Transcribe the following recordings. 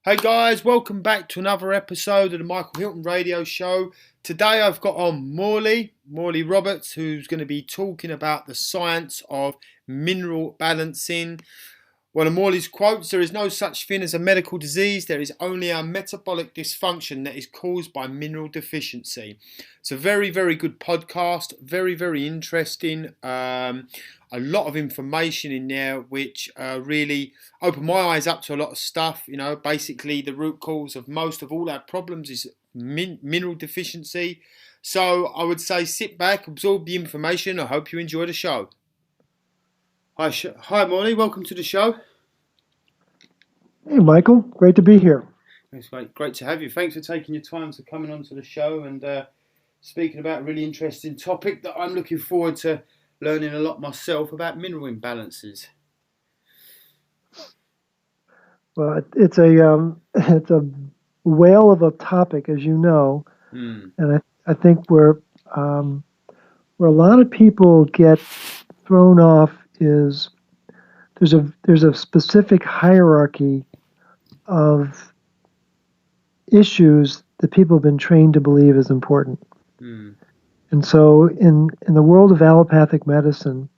Hey guys, welcome back to another episode of the Michael Hilton Radio Show. Today I've got on Morley Roberts, who's going to be talking about the science of mineral balancing. One of Morley's quotes: "There is no such thing as a medical disease, there is only a metabolic dysfunction that is caused by mineral deficiency." It's a very, very good podcast, very, very interesting. A lot of information in there which really opened my eyes up to a lot of stuff. You know, basically the root cause of most of all our problems is mineral deficiency. So I would say sit back, absorb the information. I hope you enjoy the show. Hi, Morley. Welcome to the show. Hey, Michael. Great to be here. It's great to have you. Thanks for taking your time to coming onto the show and speaking about a really interesting topic that I'm looking forward to learning a lot myself about mineral imbalances. Well, it's a whale of a topic, as you know, and I think where a lot of people get thrown off is there's a specific hierarchy of issues that people have been trained to believe is important. And so in the world of allopathic medicine,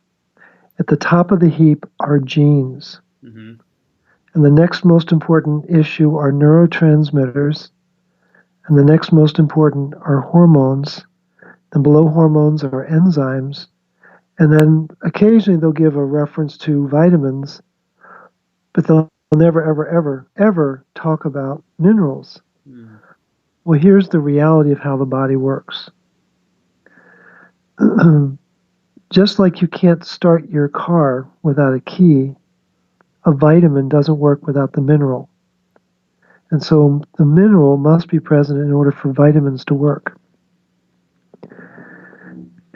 at the top of the heap are genes. And the next most important issue are neurotransmitters. And the next most important are hormones. And below hormones are enzymes. And then occasionally they'll give a reference to vitamins, but they'll never, ever, ever, ever talk about minerals. Well, here's the reality of how the body works. Just like you can't start your car without a key, a vitamin doesn't work without the mineral. And so the mineral must be present in order for vitamins to work.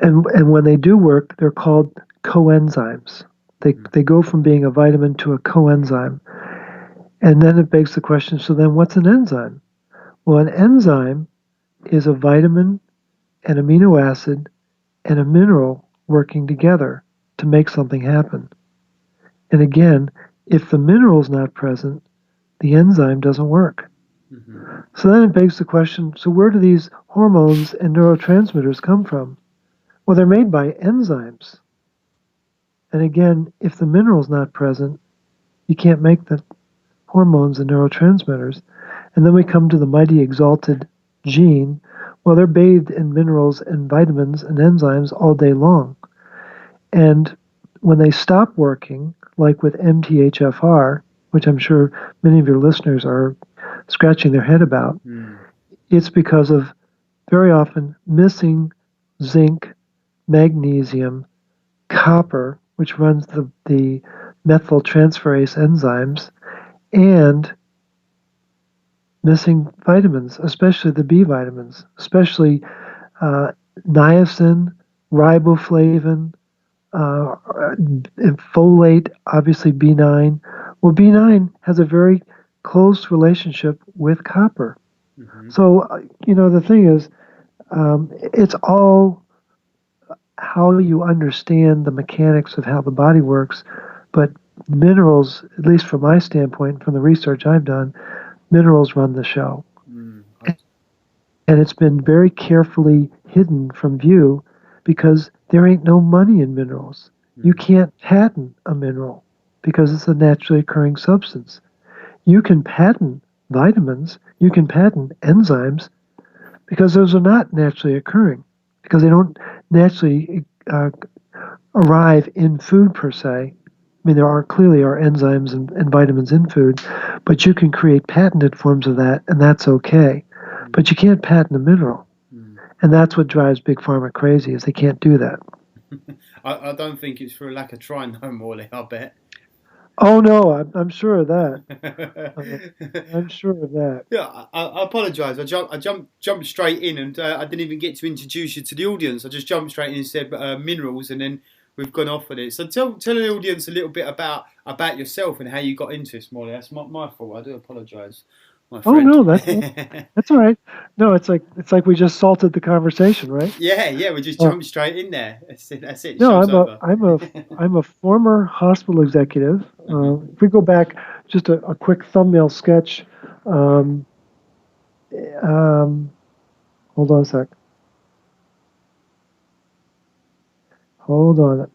And when they do work, they're called coenzymes. They go from being a vitamin to a coenzyme. And then it begs the question, so then what's an enzyme? Well, an enzyme is a vitamin, an amino acid, and a mineral working together to make something happen. And again, if the mineral's not present, the enzyme doesn't work. So then it begs the question, so where do these hormones and neurotransmitters come from? Well, they're made by enzymes. And again, if the mineral's not present, you can't make the hormones and neurotransmitters. And then we come to the mighty exalted gene. Well, they're bathed in minerals and vitamins and enzymes all day long. And when they stop working, like with MTHFR, which I'm sure many of your listeners are scratching their head about, it's because of very often missing zinc, magnesium, copper, which runs the methyltransferase enzymes, and missing vitamins, especially the B vitamins, especially niacin, riboflavin, and folate, obviously B9. Well, B9 has a very close relationship with copper. So, the thing is, it's all how you understand the mechanics of how the body works, but minerals, at least from my standpoint, from the research I've done, minerals run the show. And it's been very carefully hidden from view because there ain't no money in minerals. You can't patent a mineral because it's a naturally occurring substance. You can patent vitamins, you can patent enzymes because those are not naturally occurring, because they don't naturally arrive in food per se. I mean, there clearly are enzymes and vitamins in food, but you can create patented forms of that, and that's okay. But you can't patent a mineral. And that's what drives Big Pharma crazy, is they can't do that. I don't think it's for a lack of trying, no, Morley, I bet. Oh, no, I'm sure of that. I'm sure of that. Yeah, I apologise. I jumped straight in, and I didn't even get to introduce you to the audience. I just jumped straight in and said minerals, and then we've gone off on it. So tell the audience a little bit about yourself and how you got into this, Morley. That's my fault. I do apologise. Oh no, that's all right. No, it's like we just salted the conversation, right? Yeah, we just jumped straight in there. That's it. No, I'm a former hospital executive. If we go back, just a quick thumbnail sketch Um, um, hold on a sec. Hold on.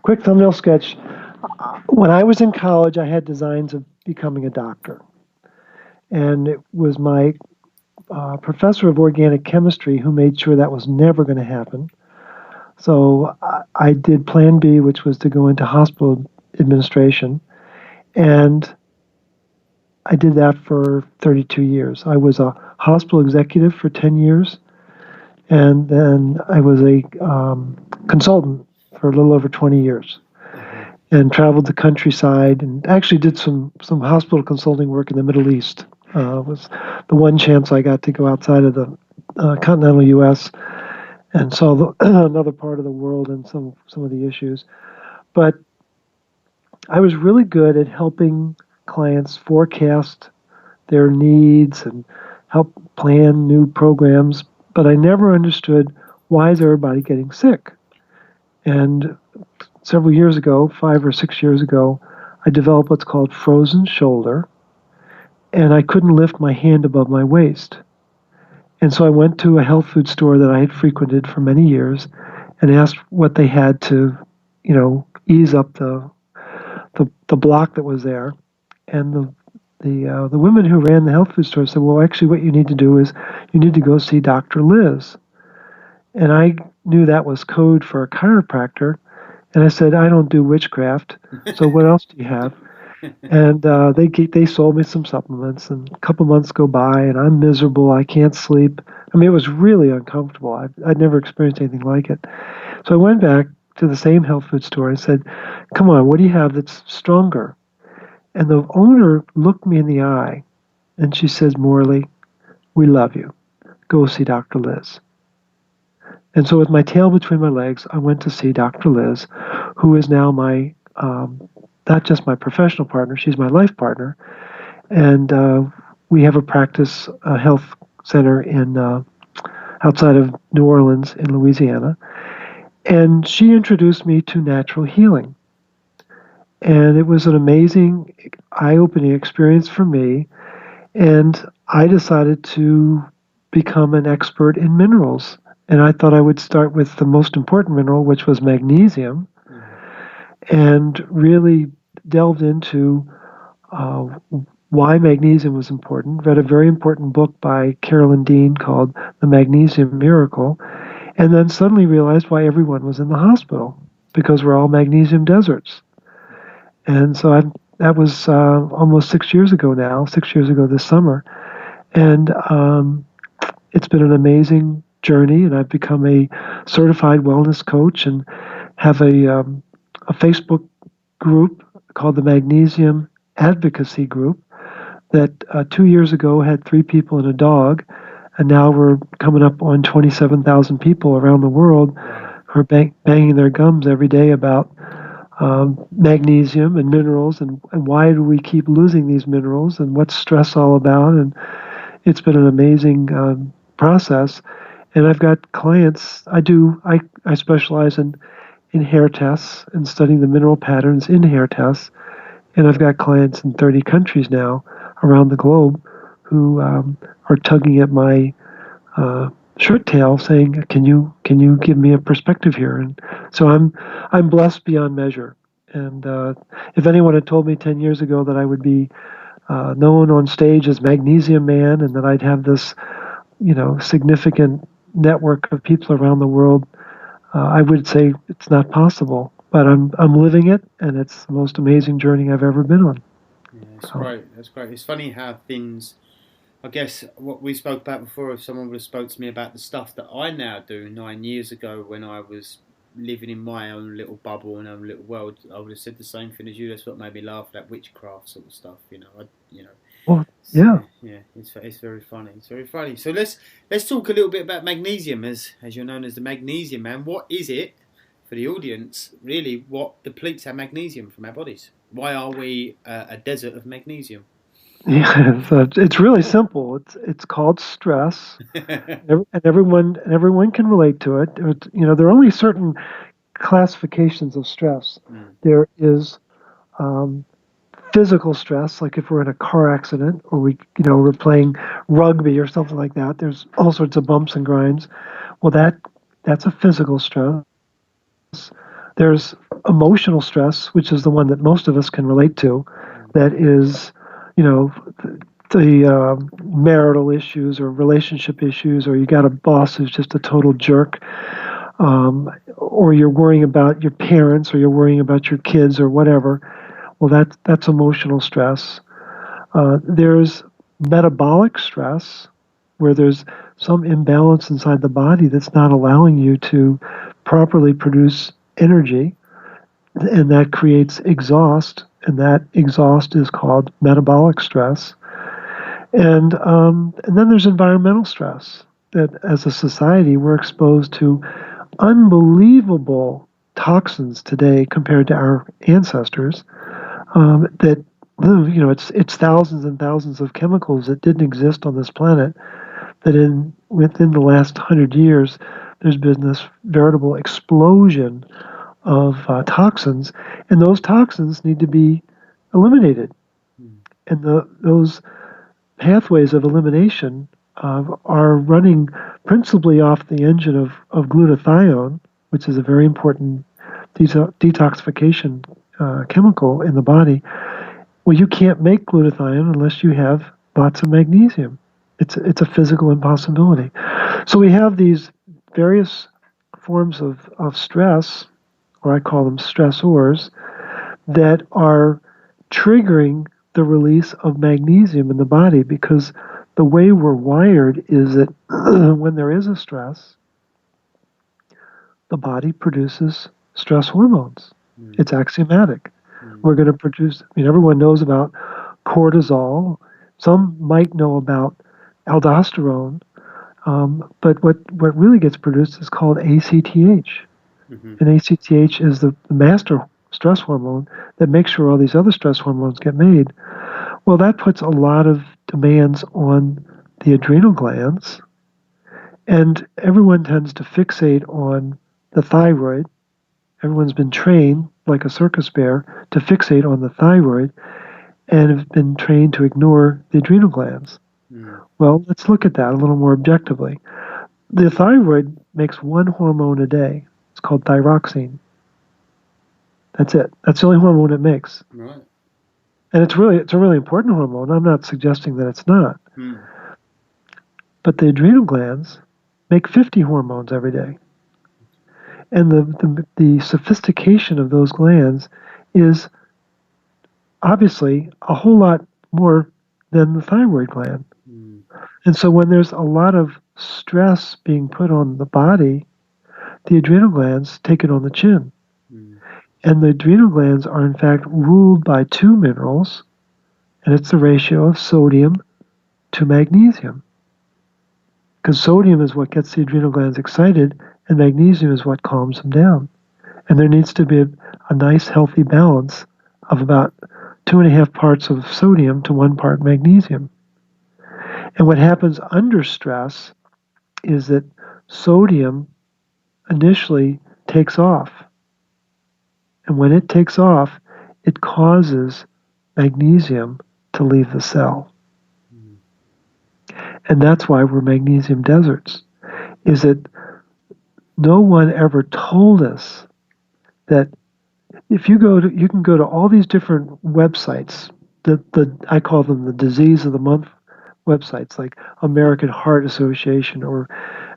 Quick thumbnail sketch. When I was in college, I had designs of becoming a doctor. And it was my professor of organic chemistry who made sure that was never going to happen. So I did Plan B, which was to go into hospital administration. And I did that for 32 years. I was a hospital executive for 10 years. And then I was a consultant for a little over 20 years. And traveled the countryside and actually did some hospital consulting work in the Middle East. Was the one chance I got to go outside of the continental U.S. and saw another part of the world and some of the issues. But I was really good at helping clients forecast their needs and help plan new programs. But I never understood, why is everybody getting sick? And several years ago, 5 or 6 years ago, I developed what's called frozen shoulder, and I couldn't lift my hand above my waist. And so I went to a health food store that I had frequented for many years and asked what they had to, ease up the block that was there. And the women who ran the health food store said, well, actually, what you need to do is you need to go see Dr. Liz. And I knew that was code for a chiropractor. And I said, I don't do witchcraft. So what else do you have? And they sold me some supplements. And a couple months go by, and I'm miserable. I can't sleep. I mean, it was really uncomfortable. I'd never experienced anything like it. So I went back to the same health food store and said, come on, what do you have that's stronger? And the owner looked me in the eye, and she says, Morley, we love you. Go see Dr. Liz. And so with my tail between my legs, I went to see Dr. Liz, who is now my, not just my professional partner, she's my life partner. And we have a practice health center in outside of New Orleans in Louisiana. And she introduced me to natural healing. And it was an amazing, eye-opening experience for me. And I decided to become an expert in minerals. And I thought I would start with the most important mineral, which was magnesium, and really delved into why magnesium was important. Read a very important book by Carolyn Dean called The Magnesium Miracle, and then suddenly realized why everyone was in the hospital, because we're all magnesium deserts. And so that was almost 6 years ago now, 6 years ago this summer. And it's been an amazing journey, and I've become a certified wellness coach and have a Facebook group called the Magnesium Advocacy Group that 2 years ago had 3 people and a dog, and now we're coming up on 27,000 people around the world who are banging their gums every day about magnesium and minerals, and why do we keep losing these minerals, and what's stress all about. And it's been an amazing process. And I've got clients. I specialize in hair tests and studying the mineral patterns in hair tests. And I've got clients in 30 countries now around the globe who are tugging at my shirt tail, saying, "Can you give me a perspective here?" And so I'm blessed beyond measure. And if anyone had told me 10 years ago that I would be known on stage as Magnesium Man and that I'd have this, significant network of people around the world, I would say it's not possible. But I'm living it, and it's the most amazing journey I've ever been on. Yeah, that's great. That's great. It's funny how things. I guess what we spoke about before, if someone would have spoke to me about the stuff that I now do 9 years ago when I was living in my own little bubble and own little world, I would have said the same thing as you. That's what made me laugh, that witchcraft sort of stuff. Well, yeah. Yeah, it's very funny. It's very funny. So let's talk a little bit about magnesium, as you're known as the Magnesium Man. What is it, for the audience? Really, what depletes our magnesium from our bodies? Why are we a desert of magnesium? Yeah, so it's really simple. It's called stress, and everyone can relate to it. There are only certain classifications of stress. Mm, There is um, physical stress, like if we're in a car accident or we're playing rugby or something like that. There's all sorts of bumps and grinds. Well, that's a physical stress. There's emotional stress, which is the one that most of us can relate to. mm, That is, you know, the marital issues or relationship issues, or you got a boss who's just a total jerk, or you're worrying about your parents, or you're worrying about your kids, or whatever. Well, that's emotional stress. There's metabolic stress, where there's some imbalance inside the body that's not allowing you to properly produce energy, and that creates exhaust, and that exhaust is called metabolic stress. And then there's environmental stress, that as a society we're exposed to unbelievable toxins today compared to our ancestors. That it's thousands and thousands of chemicals that didn't exist on this planet. That within the last 100 years, there's been this veritable explosion of toxins, and those toxins need to be eliminated. mm, And those pathways of elimination are running principally off the engine of glutathione, which is a very important detoxification chemical in the body. Well, you can't make glutathione unless you have lots of magnesium. It's a physical impossibility. So we have these various forms of stress, or I call them stressors, that are triggering the release of magnesium in the body, because the way we're wired is that when there is a stress, the body produces stress hormones. mm, It's axiomatic. mm, We're going to produce, everyone knows about cortisol. Some might know about aldosterone, but what really gets produced is called ACTH. mhm, And ACTH is the master stress hormone that makes sure all these other stress hormones get made. Well, that puts a lot of demands on the adrenal glands, and everyone tends to fixate on the thyroid. Everyone's been trained, like a circus bear, to fixate on the thyroid and have been trained to ignore the adrenal glands. mm, Well, let's look at that a little more objectively. The thyroid makes one hormone a day. It's called thyroxine. That's it. That's the only hormone it makes. right. And it's a really important hormone. I'm not suggesting that it's not. Mm, But the adrenal glands make 50 hormones every day. And the sophistication of those glands is obviously a whole lot more than the thyroid gland. mm, And so when there's a lot of stress being put on the body, the adrenal glands take it on the chin. mm, And the adrenal glands are in fact ruled by two minerals, and it's the ratio of sodium to magnesium. Because sodium is what gets the adrenal glands excited, and magnesium is what calms them down. And there needs to be a nice, healthy balance of about 2.5 parts of sodium to 1 part magnesium. And what happens under stress is that sodium initially takes off. And when it takes off, it causes magnesium to leave the cell. mm, And that's why we're magnesium deserts, is that no one ever told us that if you can go to all these different websites, I call them the disease of the month websites, like American Heart Association, or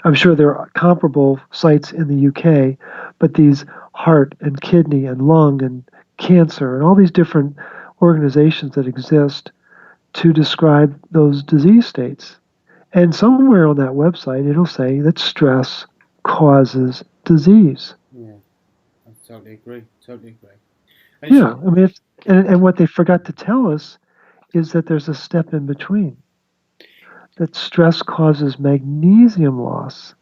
I'm sure there are comparable sites in the UK, but these heart and kidney and lung and cancer and all these different organizations that exist to describe those disease states. And somewhere on that website, it'll say that stress causes disease. yeah, I totally agree. Totally agree. And it's, Yeah, I mean, and what they forgot to tell us is that there's a step in between. That stress causes magnesium loss,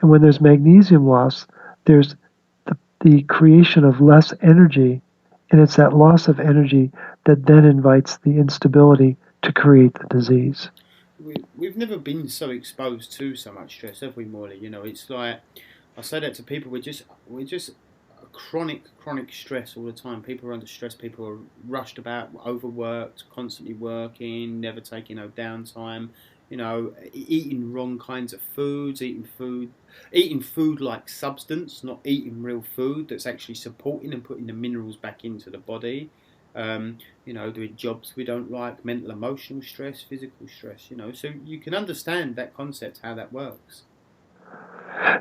and when there's magnesium loss, there's the creation of less energy, and it's that loss of energy that then invites the instability to create the disease. We've never been so exposed to so much stress, have we, Morley? You know, it's like I say that to people. We're just chronic stress all the time. People are under stress. People are rushed about, overworked, constantly working, never taking no downtime. You know, eating wrong kinds of foods, eating food like substance, not eating real food that's actually supporting and putting the minerals back into the body. You know, doing jobs we don't like, mental, emotional stress, physical stress. You know, so you can understand that concept, how that works.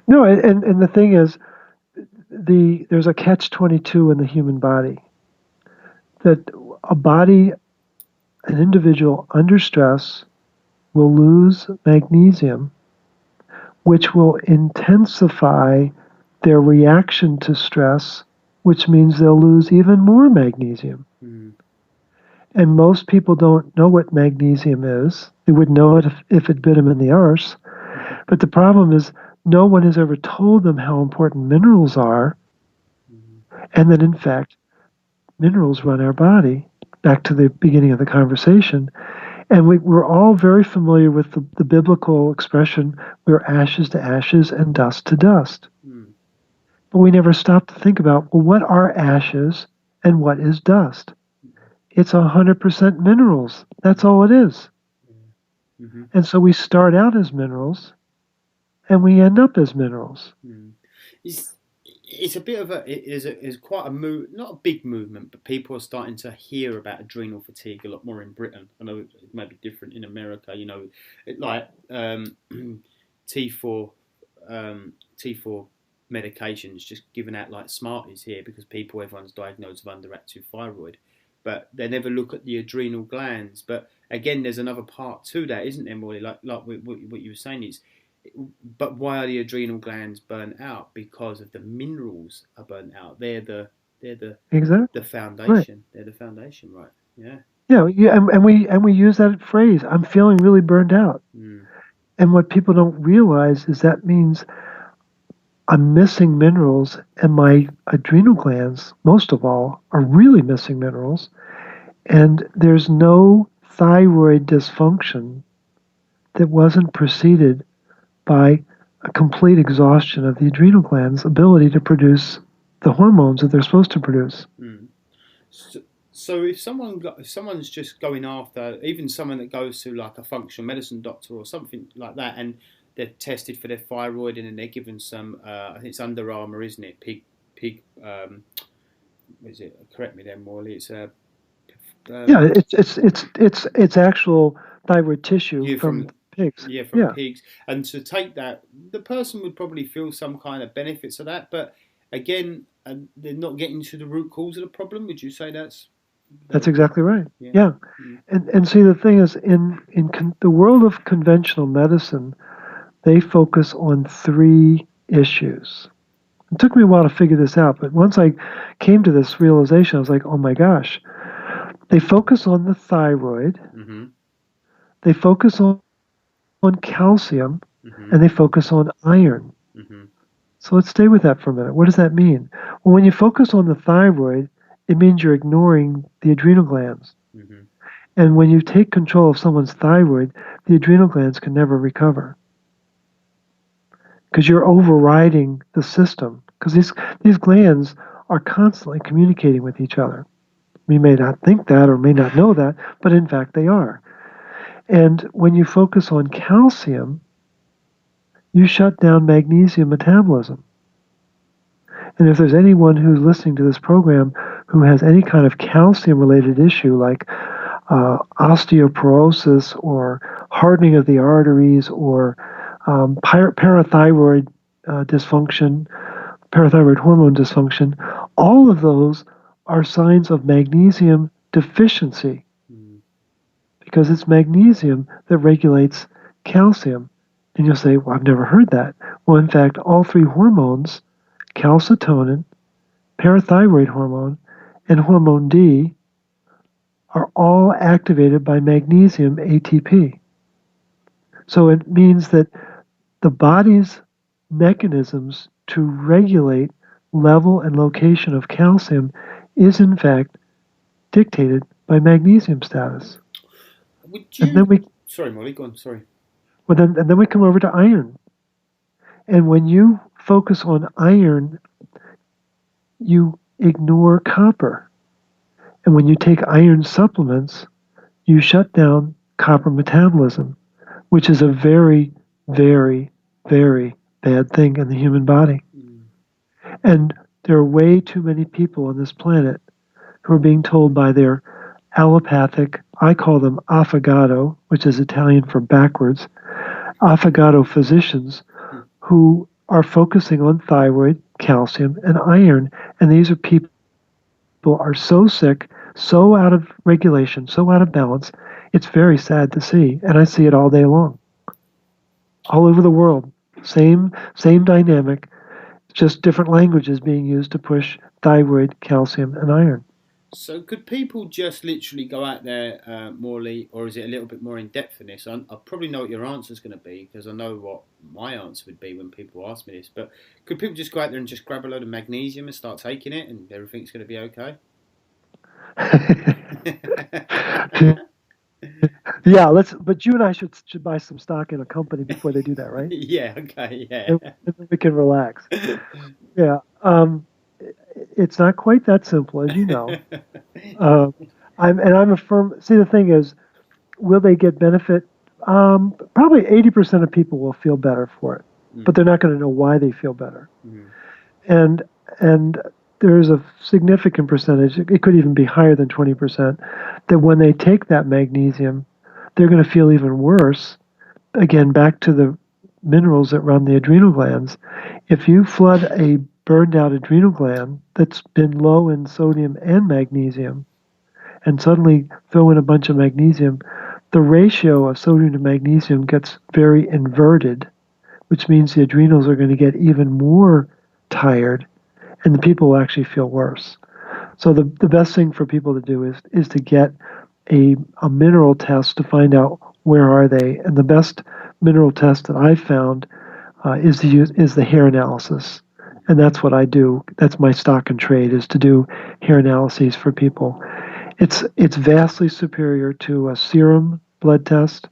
No, and the thing is, there's a catch-22 in the human body, that a body, an individual under stress will lose magnesium, which will intensify their reaction to stress, which means they'll lose even more magnesium. Mm. And most people don't know what magnesium is. They would know it if it bit them in the arse. But the problem is, no one has ever told them how important minerals are, and that in fact, minerals run our body. Back to the beginning of the conversation. And we're all very familiar with the biblical expression, we're ashes to ashes and dust to dust. Mm. But we never stop to think about, well, what are ashes and what is dust? It's 100% minerals. That's all it is. Mm-hmm. And so we start out as minerals and we end up as minerals. Mm. It's a bit of is quite a move, not a big movement, but people are starting to hear about adrenal fatigue a lot more in Britain. I know it might be different in America. You know, like T4 T4 medications just given out like Smarties here because everyone's diagnosed with underactive thyroid, but they never look at the adrenal glands. But again, there's another part to that, isn't there, Morley? Like what you were saying is, but why are the adrenal glands burnt out? Because of the minerals are burnt out. They're the Exactly. foundation. Right. They're the foundation, right? Yeah. Yeah, and we use that phrase. I'm feeling really burned out. Mm. And what people don't realize is that means I'm missing minerals, and my adrenal glands, most of all, are really missing minerals. And there's no thyroid dysfunction that wasn't preceded by a complete exhaustion of the adrenal glands' ability to produce the hormones that they're supposed to produce. Mm. So if someone's just going after, even someone that goes to like a functional medicine doctor or something like that, and they're tested for their thyroid and then they're given some, I think it's Under Armour, isn't it? Pig. What is it? Correct me there, Morley. It's yeah, it's actual thyroid tissue from pigs. Yeah, from pigs. And to take that, the person would probably feel some kind of benefits of that. But again, they're not getting to the root cause of the problem. Would you say that's exactly right? Yeah. And see, the thing is, in the world of conventional medicine, they focus on three issues. It took me a while to figure this out, but once I came to this realization, I was like, oh my gosh. They focus on the thyroid, mm-hmm. They focus on calcium, mm-hmm. and they focus on iron. Mm-hmm. So let's stay with that for a minute. What does that mean? Well, when you focus on the thyroid, it means you're ignoring the adrenal glands. Mm-hmm. And when you take control of someone's thyroid, the adrenal glands can never recover. Because you're overriding the system. Because these glands are constantly communicating with each other. We may not think that or may not know that, but in fact they are. And when you focus on calcium, you shut down magnesium metabolism. And if there's anyone who's listening to this program who has any kind of calcium-related issue like osteoporosis or hardening of the arteries or parathyroid dysfunction, parathyroid hormone dysfunction, all of those are signs of magnesium deficiency because it's magnesium that regulates calcium. And you'll say, well, I've never heard that. Well, in fact, all three hormones, calcitonin, parathyroid hormone, and hormone D, are all activated by magnesium ATP. So it means that the body's mechanisms to regulate level and location of calcium is in fact dictated by magnesium status. Would And then you? we Sorry, Molly. Go on. Sorry. and then we come over to iron. And when you focus on iron, you ignore copper. And when you take iron supplements, you shut down copper metabolism, which is a very, very, very bad thing in the human body. Mm. And there are way too many people on this planet who are being told by their allopathic, I call them affogato, which is Italian for backwards, affogato physicians Mm. who are focusing on thyroid, calcium, and iron. And these are people who are so sick, so out of regulation, so out of balance. It's very sad to see. And I see it all day long, all over the world. Same dynamic, just different languages being used to push thyroid, calcium, and iron. So, could people just literally go out there, Morley, or is it a little bit more in depth in this? I probably know what your answer is going to be because I know what my answer would be when people ask me this. But could people just go out there and just grab a load of magnesium and start taking it, and everything's going to be okay? Yeah, let's. But you and I should buy some stock in a company before they do that, right? Yeah. Okay. And Yeah. then we can relax. Yeah. It's not quite that simple, as you know. Uh, I'm a firm. See, the thing is, will they get benefit? Probably 80% of people will feel better for it, but Mm, they're not going to know why they feel better. mm, And and there's a significant percentage. It could even be higher than 20% that when they take that magnesium, they're going to feel even worse. Again, back to the minerals that run the adrenal glands. If you flood a burned out adrenal gland that's been low in sodium and magnesium, and suddenly throw in a bunch of magnesium, the ratio of sodium to magnesium gets very inverted, which means the adrenals are going to get even more tired and the people will actually feel worse. So the best thing for people to do is to get a mineral test to find out where are they. And the best mineral test that I've found is the hair analysis. And that's what I do. That's my stock and trade is to do hair analyses for people. It's vastly superior to a serum blood test,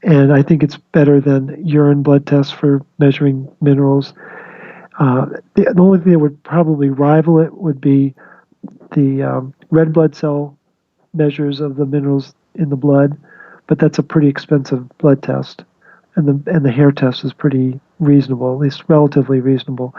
and I think it's better than urine blood tests for measuring minerals. The only thing that would probably rival it would be the red blood cell measures of the minerals in the blood, but that's a pretty expensive blood test, and the hair test is pretty reasonable, at least relatively reasonable,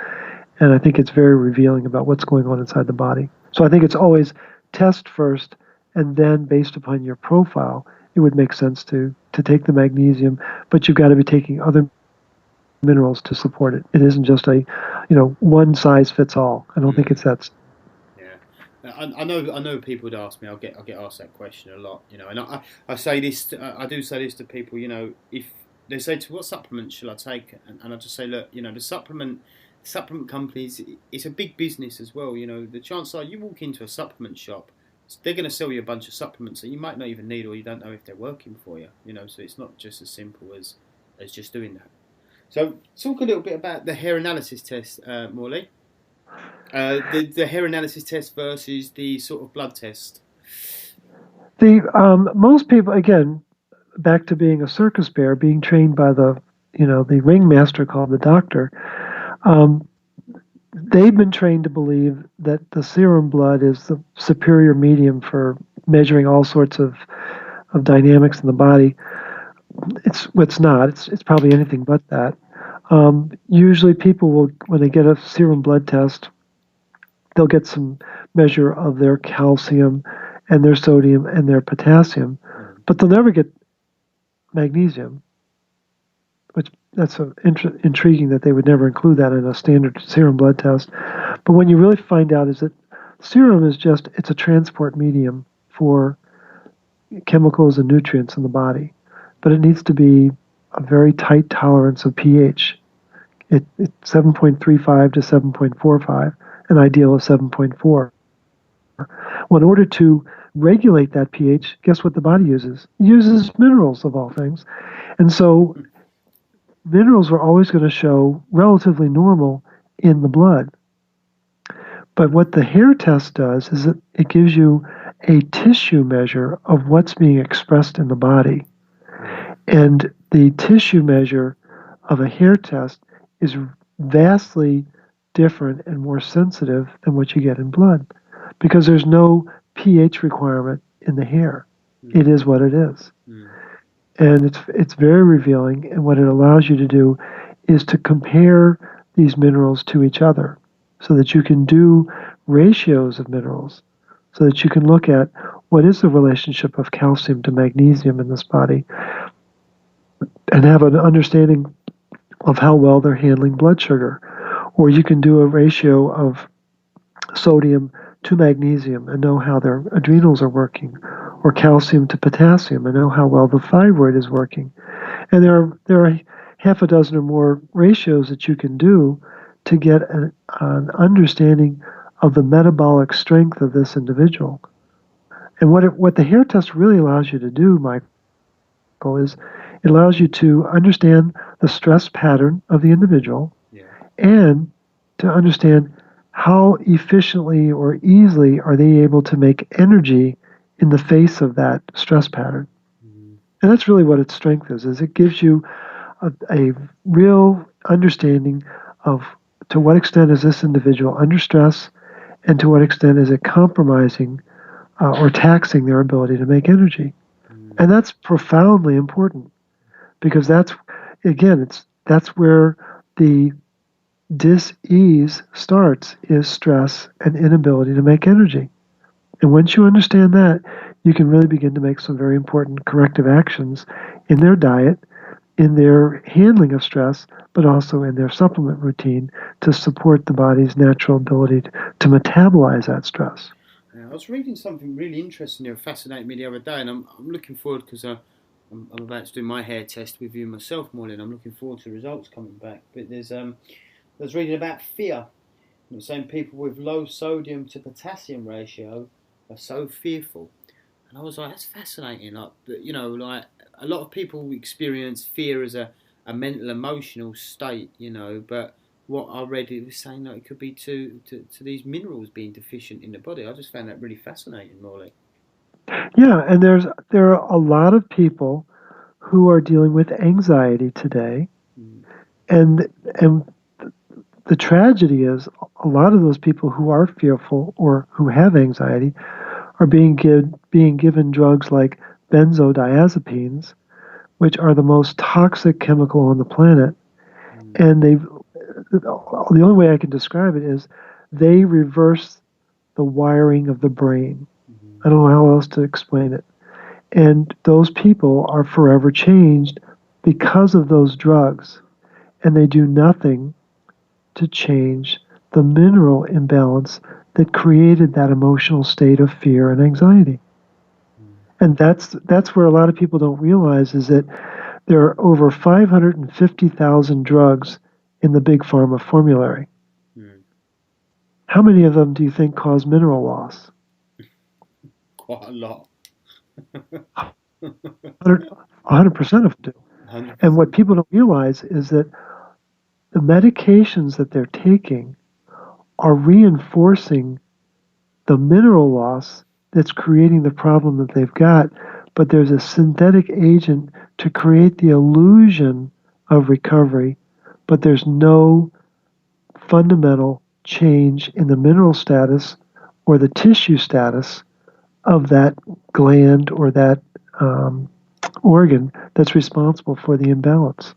and I think it's very revealing about what's going on inside the body. So I think it's always test first, and then based upon your profile, it would make sense to take the magnesium, but you've got to be taking other minerals to support it. It isn't just a, one size fits all. I don't think mm. it's that. Yeah, I know. People would ask me. I get asked that question a lot. And I say this. I do say this to people. If they say to what supplements shall I take, and I just say, look, the supplement companies. It's a big business as well. The chances are you walk into a supplement shop, they're going to sell you a bunch of supplements that you might not even need, or you don't know if they're working for you. So it's not just as simple as just doing that. So talk a little bit about the hair analysis test, Morley. The hair analysis test versus the sort of blood test. The most people, again, back to being a circus bear, being trained by the ringmaster called the doctor. Um, they've been trained to believe that the serum blood is the superior medium for measuring all sorts of dynamics in the body. It's not. It's probably anything but that. Usually, people will, when they get a serum blood test, they'll get some measure of their calcium and their sodium and their potassium, Mm. but they'll never get magnesium, which that's intriguing that they would never include that in a standard serum blood test. But when you really find out is that serum is it's a transport medium for chemicals and nutrients in the body, but it needs to be a very tight tolerance of pH. It's 7.35 to 7.45, an ideal of 7.4. Well, in order to regulate that pH, guess what the body uses? It uses minerals of all things. And so minerals are always going to show relatively normal in the blood. But what the hair test does is it gives you a tissue measure of what's being expressed in the body. And the tissue measure of a hair test is vastly different and more sensitive than what you get in blood because there's no pH requirement in the hair. It is what it is. And it's very revealing, and what it allows you to do is to compare these minerals to each other so that you can do ratios of minerals, so that you can look at what is the relationship of calcium to magnesium in this body and have an understanding of how well they're handling blood sugar. Or you can do a ratio of sodium to magnesium and know how their adrenals are working, or calcium to potassium and know how well the thyroid is working. And there are half a dozen or more ratios that you can do to get an understanding of the metabolic strength of this individual. And what the hair test really allows you to do, Michael, is it allows you to understand the stress pattern of the individual and to understand how efficiently or easily are they able to make energy in the face of that stress pattern. And that's really what its strength is it gives you a real understanding of to what extent is this individual under stress and to what extent is it compromising or taxing their ability to make energy. And that's profoundly important because that's where the dis-ease starts, is stress and inability to make energy. And once you understand that, you can really begin to make some very important corrective actions in their diet, in their handling of stress, but also in their supplement routine to support the body's natural ability to metabolize that stress. I was reading something really interesting that fascinated me the other day, and I'm looking forward because I'm about to do my hair test with you myself, Morley, and I'm looking forward to the results coming back. But I was reading about fear. And it's saying people with low sodium to potassium ratio are so fearful. And I was like, that's fascinating. Like, like a lot of people experience fear as a mental, emotional state, but what I read, it was saying that it could be to these minerals being deficient in the body. I just found that really fascinating, Morley. Yeah, and there are a lot of people who are dealing with anxiety today, and the tragedy is a lot of those people who are fearful or who have anxiety are being given drugs like benzodiazepines, which are the most toxic chemical on the planet, and the only way I can describe it is they reverse the wiring of the brain. I don't know how else to explain it. And those people are forever changed because of those drugs. And they do nothing to change the mineral imbalance that created that emotional state of fear and anxiety. And that's where a lot of people don't realize is that there are over 550,000 drugs in the big pharma formulary. How many of them do you think cause mineral loss? Quite a lot. 100% of them do. 100%. And what people don't realize is that the medications that they're taking are reinforcing the mineral loss that's creating the problem that they've got, but there's a synthetic agent to create the illusion of recovery, but there's no fundamental change in the mineral status or the tissue status of that gland or that organ that's responsible for the imbalance.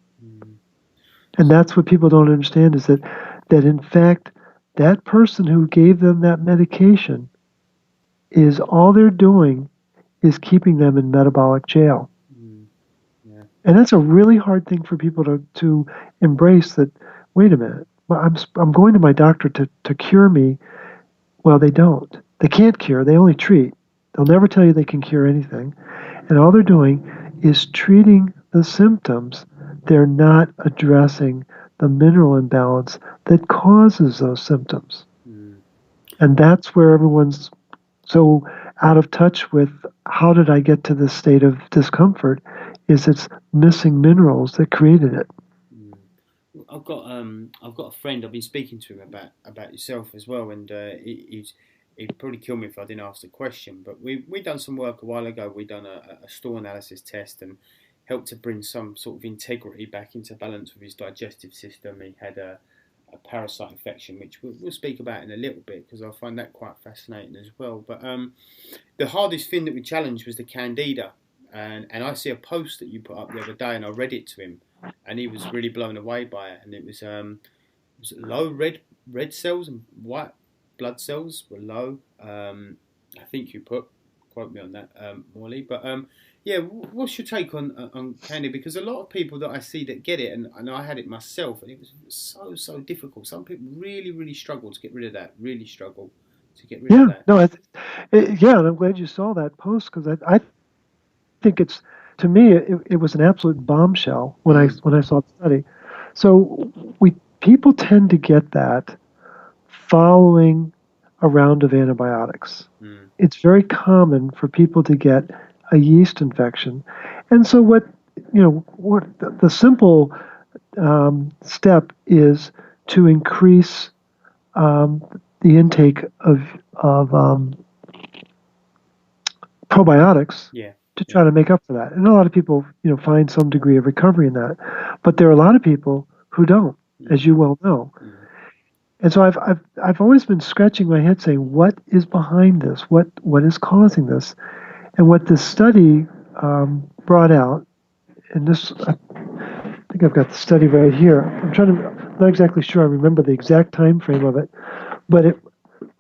And that's what people don't understand is that in fact, that person who gave them that medication is all they're doing is keeping them in metabolic jail. Yeah. And that's a really hard thing for people to embrace that, wait a minute, well, I'm going to my doctor to cure me. Well, they don't. They can't cure, they only treat. They'll never tell you they can cure anything. And all they're doing is treating the symptoms. They're not addressing the mineral imbalance that causes those symptoms. And that's where everyone's so out of touch with how did I get to this state of discomfort, is it's missing minerals that created it. I've got a friend. I've been speaking to him about yourself as well, and he'd probably kill me if I didn't ask the question. But we done some work a while ago. We done a stool analysis test and helped to bring some sort of integrity back into balance with his digestive system. He had a parasite infection, which we'll speak about in a little bit because I find that quite fascinating as well. But the hardest thing that we challenged was the candida. And I see a post that you put up the other day, and I read it to him, and he was really blown away by it. And it was low red cells and white blood cells were low. I think you quote me on that, Morley. But yeah, what's your take on candida? Because a lot of people that I see that get it, and I had it myself, and it was so difficult. Some people really struggle to get rid of that. Really struggle to get rid of that. No, yeah, and I'm glad you saw that post because I think it's, to me, it was an absolute bombshell when I saw the study. So people tend to get that following a round of antibiotics. It's very common for people to get a yeast infection, and so what the simple step is to increase the intake of probiotics to try to make up for that. And a lot of people, find some degree of recovery in that, but there are a lot of people who don't, as you well know. And so I've always been scratching my head saying, what is behind this? What is causing this? And what this study brought out, and this, I think I've got the study right here. I'm not exactly sure I remember the exact time frame of it, but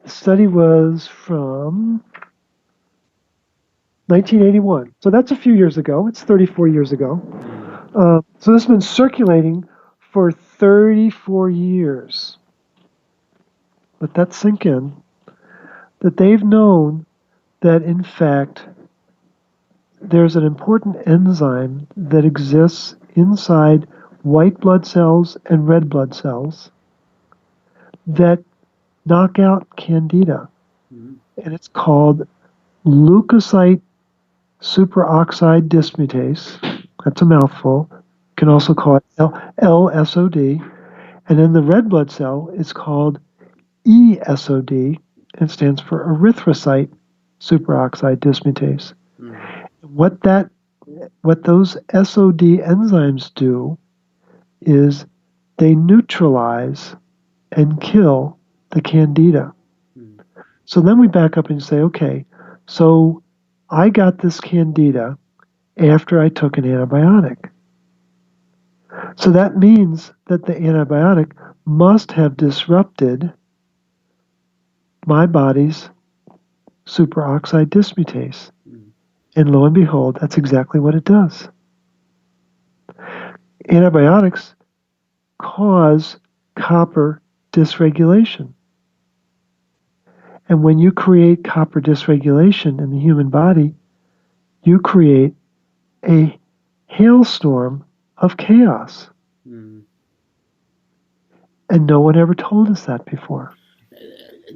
the study was from 1981. So that's a few years ago. It's 34 years ago. So this has been circulating for 34 years. Let that sink in. That they've known that, in fact, there's an important enzyme that exists inside white blood cells and red blood cells that knock out candida. And it's called leukocyte superoxide dismutase. That's a mouthful. You can also call it LSOD. And in the red blood cell, it's called ESOD. It stands for erythrocyte superoxide dismutase. What those SOD enzymes do is they neutralize and kill the candida. So then we back up and say, okay, so I got this candida after I took an antibiotic. So that means that the antibiotic must have disrupted my body's superoxide dismutase. And lo and behold, that's exactly what it does. Antibiotics cause copper dysregulation. And when you create copper dysregulation in the human body, you create a hailstorm of chaos. And no one ever told us that before.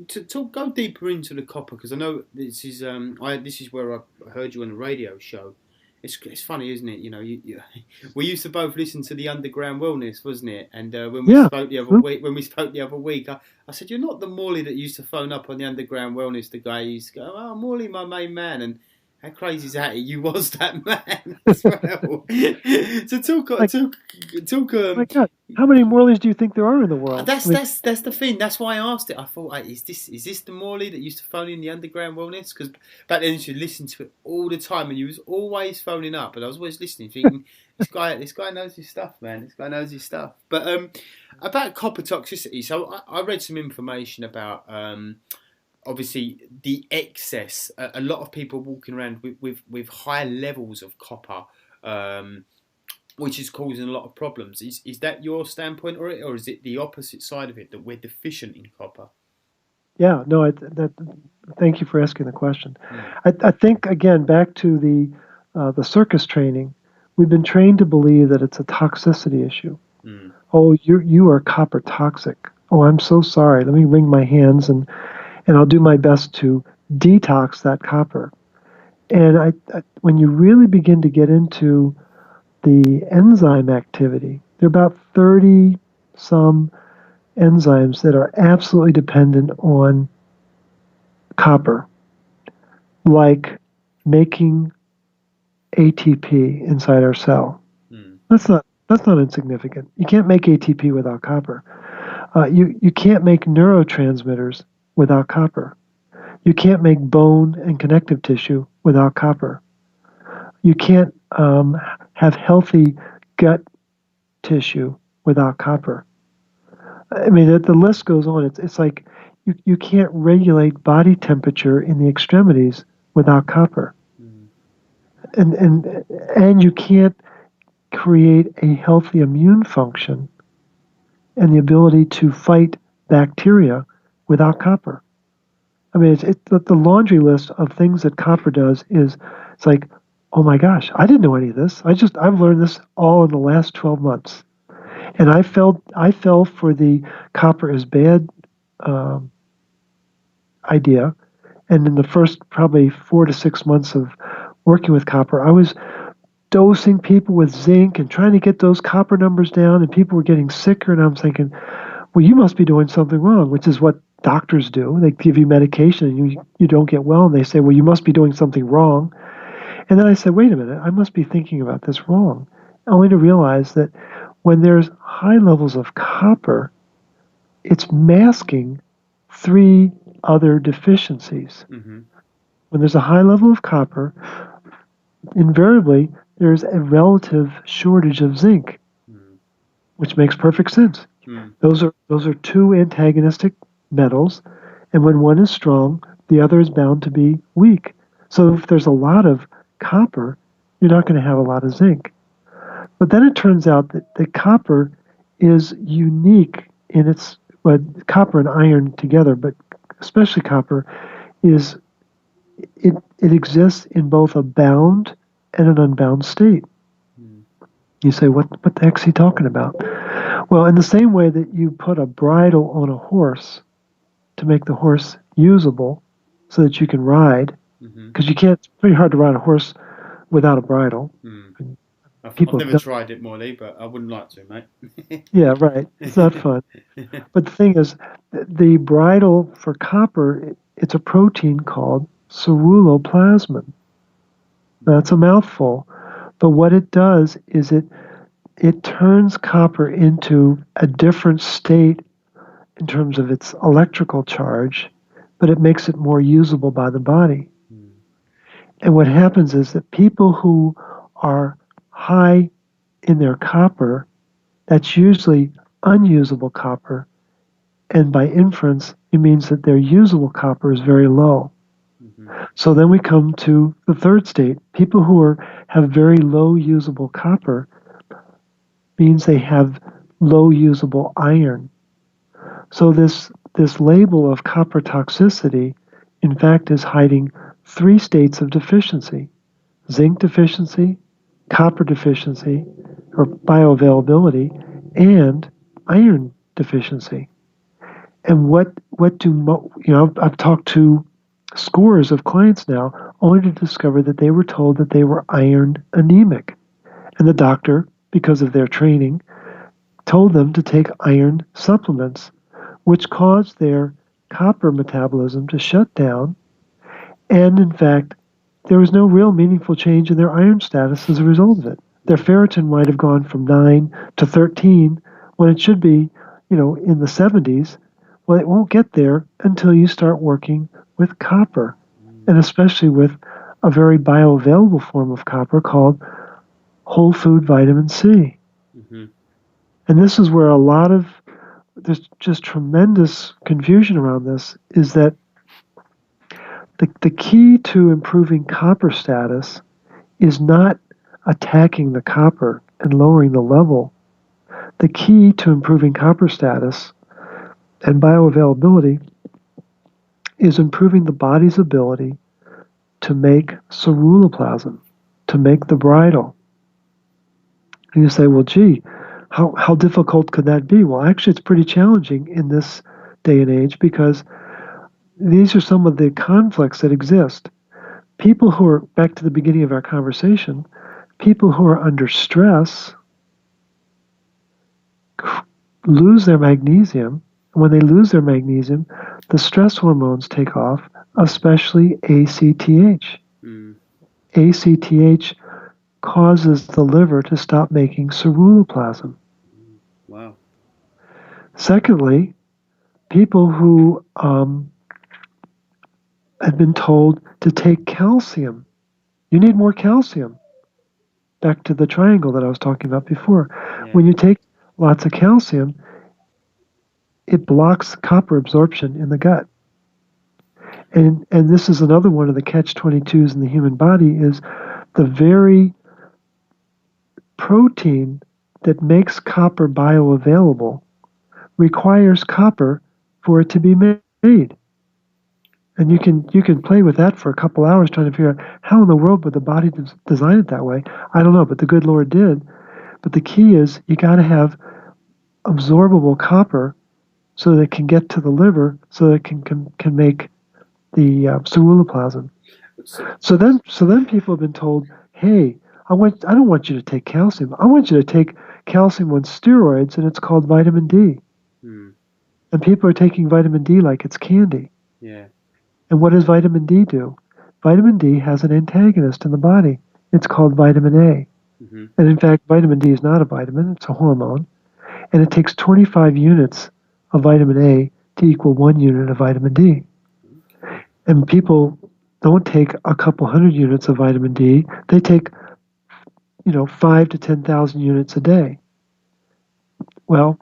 To go deeper into the copper, because I know this is where I heard you on the radio show. It's funny, isn't it? We used to both listen to the Underground Wellness, wasn't it? And when we spoke the other week, I said, "You're not the Morley that used to phone up on the Underground Wellness." The guy used to go, "Oh, Morley, my main man," and how crazy is that? You was that man as well. My God, how many Morleys do you think there are in the world? That's the thing. That's why I asked it. I thought, is this the Morley that used to phone in the Underground Wellness? Because back then you listened to it all the time, and you was always phoning up, and I was always listening, thinking, this guy knows his stuff, man. This guy knows his stuff. But about copper toxicity, so I read some information about. Obviously, the excess. A lot of people walking around with high levels of copper, which is causing a lot of problems. Is that your standpoint, or is it the opposite side of it, that we're deficient in copper? Yeah, no. Thank you for asking the question. I think, again, back to the circus training, we've been trained to believe that it's a toxicity issue. Oh, you are copper toxic. Oh, I'm so sorry. Let me wring my hands and I'll do my best to detox that copper. And I when you really begin to get into the enzyme activity, there are about 30 some enzymes that are absolutely dependent on copper, like making ATP inside our cell. That's not insignificant. You can't make ATP without copper. You can't make neurotransmitters without copper. You can't make bone and connective tissue without copper. You can't have healthy gut tissue without copper. I mean, the list goes on. It's like you can't regulate body temperature in the extremities without copper, and you can't create a healthy immune function and the ability to fight bacteria without copper. I mean, it's the laundry list of things that copper does is, it's like, oh my gosh, I didn't know any of this. I've learned this all in the last 12 months, and I fell for the copper is bad idea, and in the first probably 4 to 6 months of working with copper, I was dosing people with zinc and trying to get those copper numbers down, and people were getting sicker, and I'm thinking, well, you must be doing something wrong, which is what doctors do. They give you medication and you don't get well, and they say, well, you must be doing something wrong. And then I said, wait a minute, I must be thinking about this wrong, only to realize that when there's high levels of copper, it's masking 3 other deficiencies. When there's a high level of copper, invariably there's a relative shortage of zinc, which makes perfect sense. Those are 2 antagonistic metals, and when one is strong, the other is bound to be weak. So if there's a lot of copper, you're not going to have a lot of zinc. But then it turns out that the copper is unique in its, well, copper and iron together, but especially copper is it exists in both a bound and an unbound state. You say, what the heck's he talking about? Well, in the same way that you put a bridle on a horse to make the horse usable so that you can ride, because you can't, it's pretty hard to ride a horse without a bridle. I've never tried it, Morley, but I wouldn't like to, mate. Yeah, right. It's not fun. But the thing is, the bridle for copper, it's a protein called ceruloplasmin. That's a mouthful. But what it does is it turns copper into a different state in terms of its electrical charge, but it makes it more usable by the body. And what happens is that people who are high in their copper, that's usually unusable copper, and by inference, it means that their usable copper is very low. So then we come to the third state. People who have very low usable copper means they have low usable iron. So this label of copper toxicity, in fact, is hiding 3 states of deficiency: zinc deficiency, copper deficiency, or bioavailability, and iron deficiency. And what do I've talked to scores of clients now, only to discover that they were told that they were iron anemic, and the doctor, because of their training, told them to take iron supplements, which caused their copper metabolism to shut down, and in fact, there was no real meaningful change in their iron status as a result of it. Their ferritin might have gone from 9 to 13 when it should be, in the 70s. Well, it won't get there until you start working with copper, and especially with a very bioavailable form of copper called whole food vitamin C. And this is where there's just tremendous confusion around this, is that the key to improving copper status is not attacking the copper and lowering the level. The key to improving copper status and bioavailability is improving the body's ability to make ceruloplasmin, to make the bridle. And you say, well, gee, how difficult could that be? Well, actually, it's pretty challenging in this day and age, because these are some of the conflicts that exist. People who are, back to the beginning of our conversation, people who are under stress lose their magnesium. When they lose their magnesium, the stress hormones take off, especially ACTH. Mm. ACTH causes the liver to stop making ceruloplasmin. Wow. Secondly, people who had been told to take calcium, you need more calcium. Back to the triangle that I was talking about before. Yeah. When you take lots of calcium, it blocks copper absorption in the gut. And this is another one of the catch-22s in the human body is the very protein that makes copper bioavailable requires copper for it to be made. And you can play with that for a couple hours trying to figure out how in the world would the body design it that way. I don't know, but the good Lord did. But the key is you got to have absorbable copper so that it can get to the liver so that it can make the ceruloplasmin. So then people have been told, hey, I don't want you to take calcium. I want you to take calcium on steroids, and it's called vitamin D. Mm. And people are taking vitamin D like it's candy. Yeah. And what does vitamin D do? Vitamin D has an antagonist in the body. It's called vitamin A. Mm-hmm. And in fact, vitamin D is not a vitamin, it's a hormone. And it takes 25 units of vitamin A to equal 1 unit of vitamin D. Okay. And people don't take a couple hundred units of vitamin D, they take 5 to 10,000 units a day. Well,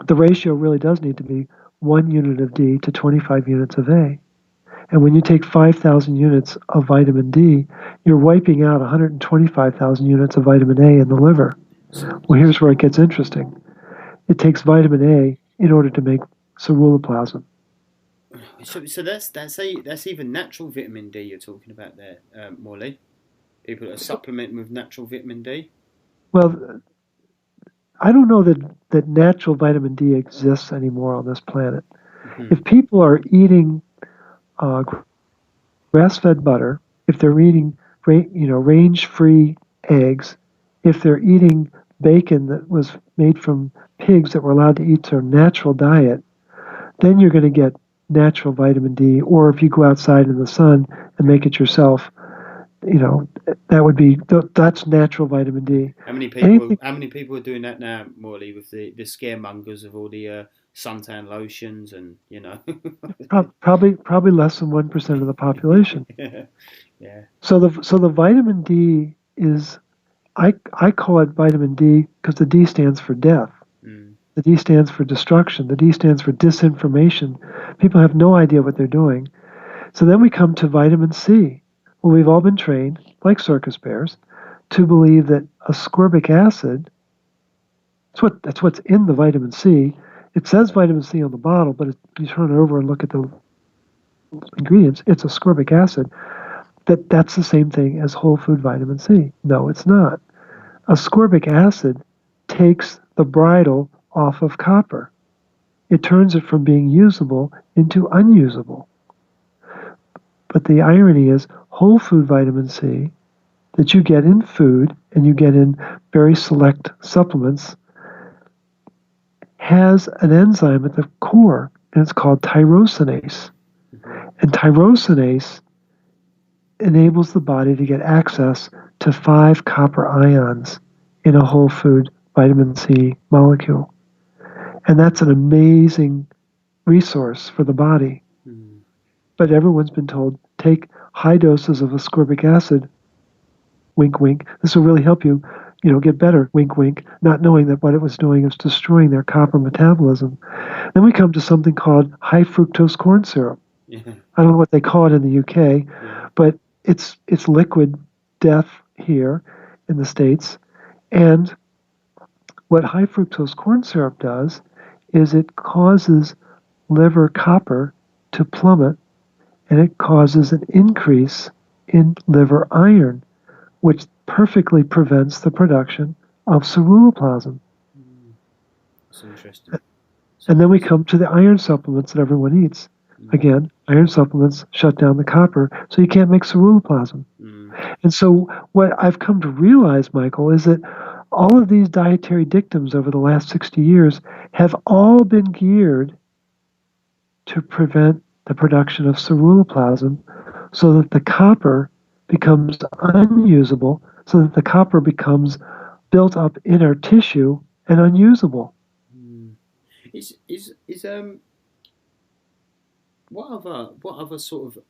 the ratio really does need to be 1 unit of D to 25 units of A. And when you take 5,000 units of vitamin D, you're wiping out 125,000 units of vitamin A in the liver. Well, here's where it gets interesting. It takes vitamin A in order to make ceruloplasmin. So that's even natural vitamin D you're talking about there, Morley. People that are supplementing with natural vitamin D. Well, I don't know that natural vitamin D exists anymore on this planet. Mm-hmm. If people are eating grass-fed butter, if they're eating range-free eggs, if they're eating bacon that was made from pigs that were allowed to eat their natural diet, then you're going to get natural vitamin D. Or if you go outside in the sun and make it yourself, that's natural vitamin D. How many people are doing that now, Morley, with the scaremongers of all the suntan lotions and Probably less than 1% of the population. Yeah. So the vitamin D is I call it vitamin D because the D stands for death. Mm. The D stands for destruction. The D stands for disinformation. People have no idea what they're doing. So then we come to vitamin C. Well, we've all been trained, like circus bears, to believe that ascorbic acid, that's what's in the vitamin C. It says vitamin C on the bottle, but if you turn it over and look at the ingredients, it's ascorbic acid. That's the same thing as whole food vitamin C. No, it's not. Ascorbic acid takes the bridle off of copper. It turns it from being usable into unusable. But the irony is whole food vitamin C that you get in food and you get in very select supplements has an enzyme at the core, and it's called tyrosinase. Mm-hmm. And tyrosinase enables the body to get access to 5 copper ions in a whole food vitamin C molecule. And that's an amazing resource for the body. Mm. But everyone's been told, take high doses of ascorbic acid, wink, wink. This will really help you, get better, wink, wink, not knowing that what it was doing is destroying their copper metabolism. Then we come to something called high fructose corn syrup. Yeah. I don't know what they call it in the UK, but it's liquid death here in the States. And what high fructose corn syrup does is it causes liver copper to plummet, and it causes an increase in liver iron, which perfectly prevents the production of ceruloplasmin. That's interesting. And then we come to the iron supplements that everyone eats. Again, iron supplements shut down the copper, so you can't make ceruloplasmin. And so what I've come to realize, Michael, is that all of these dietary dictums over the last 60 years have all been geared to prevent the production of ceruloplasmin so that the copper becomes unusable, so that the copper becomes built up in our tissue and unusable. Is what other sort of,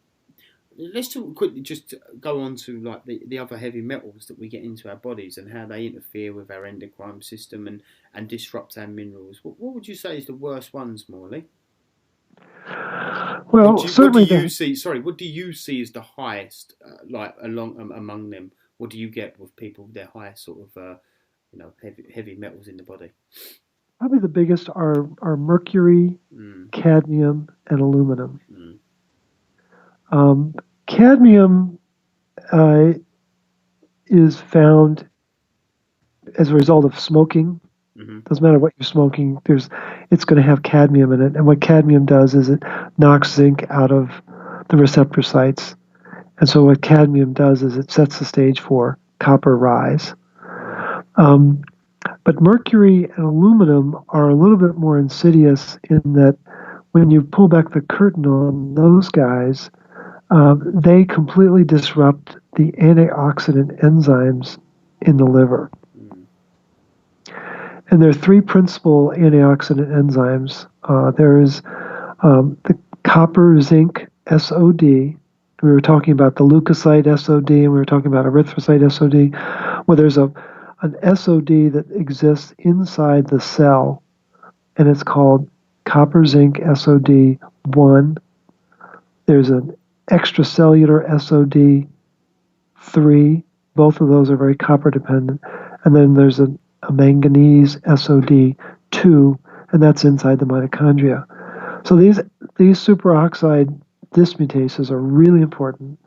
let's talk quickly, just to go on to like the other heavy metals that we get into our bodies and how they interfere with our endocrine system and disrupt our minerals. What would you say is the worst ones, Morley? Well, What do certainly you see? Sorry, what do you see as the highest, like among them? What do you get with people with their highest sort of, heavy metals in the body? probably the biggest are mercury, Mm, cadmium, and aluminum. mm, Cadmium is found as a result of smoking. mm-hmm, Doesn't matter what you're smoking, it's going to have cadmium in it. And what cadmium does is it knocks zinc out of the receptor sites. And so what cadmium does is it sets the stage for copper rise. Um, but mercury and aluminum are a little bit more insidious in that when you pull back the curtain on those guys, they completely disrupt the antioxidant enzymes in the liver. mm, And there are three principal antioxidant enzymes. There is the copper zinc SOD. We were talking about the leukocyte SOD and we were talking about erythrocyte SOD. Well, there's an SOD that exists inside the cell, and it's called copper zinc SOD 1. There's an extracellular SOD 3. Both of those are very copper dependent. And then there's a manganese SOD 2, and that's inside the mitochondria. So these superoxide dismutases are really important.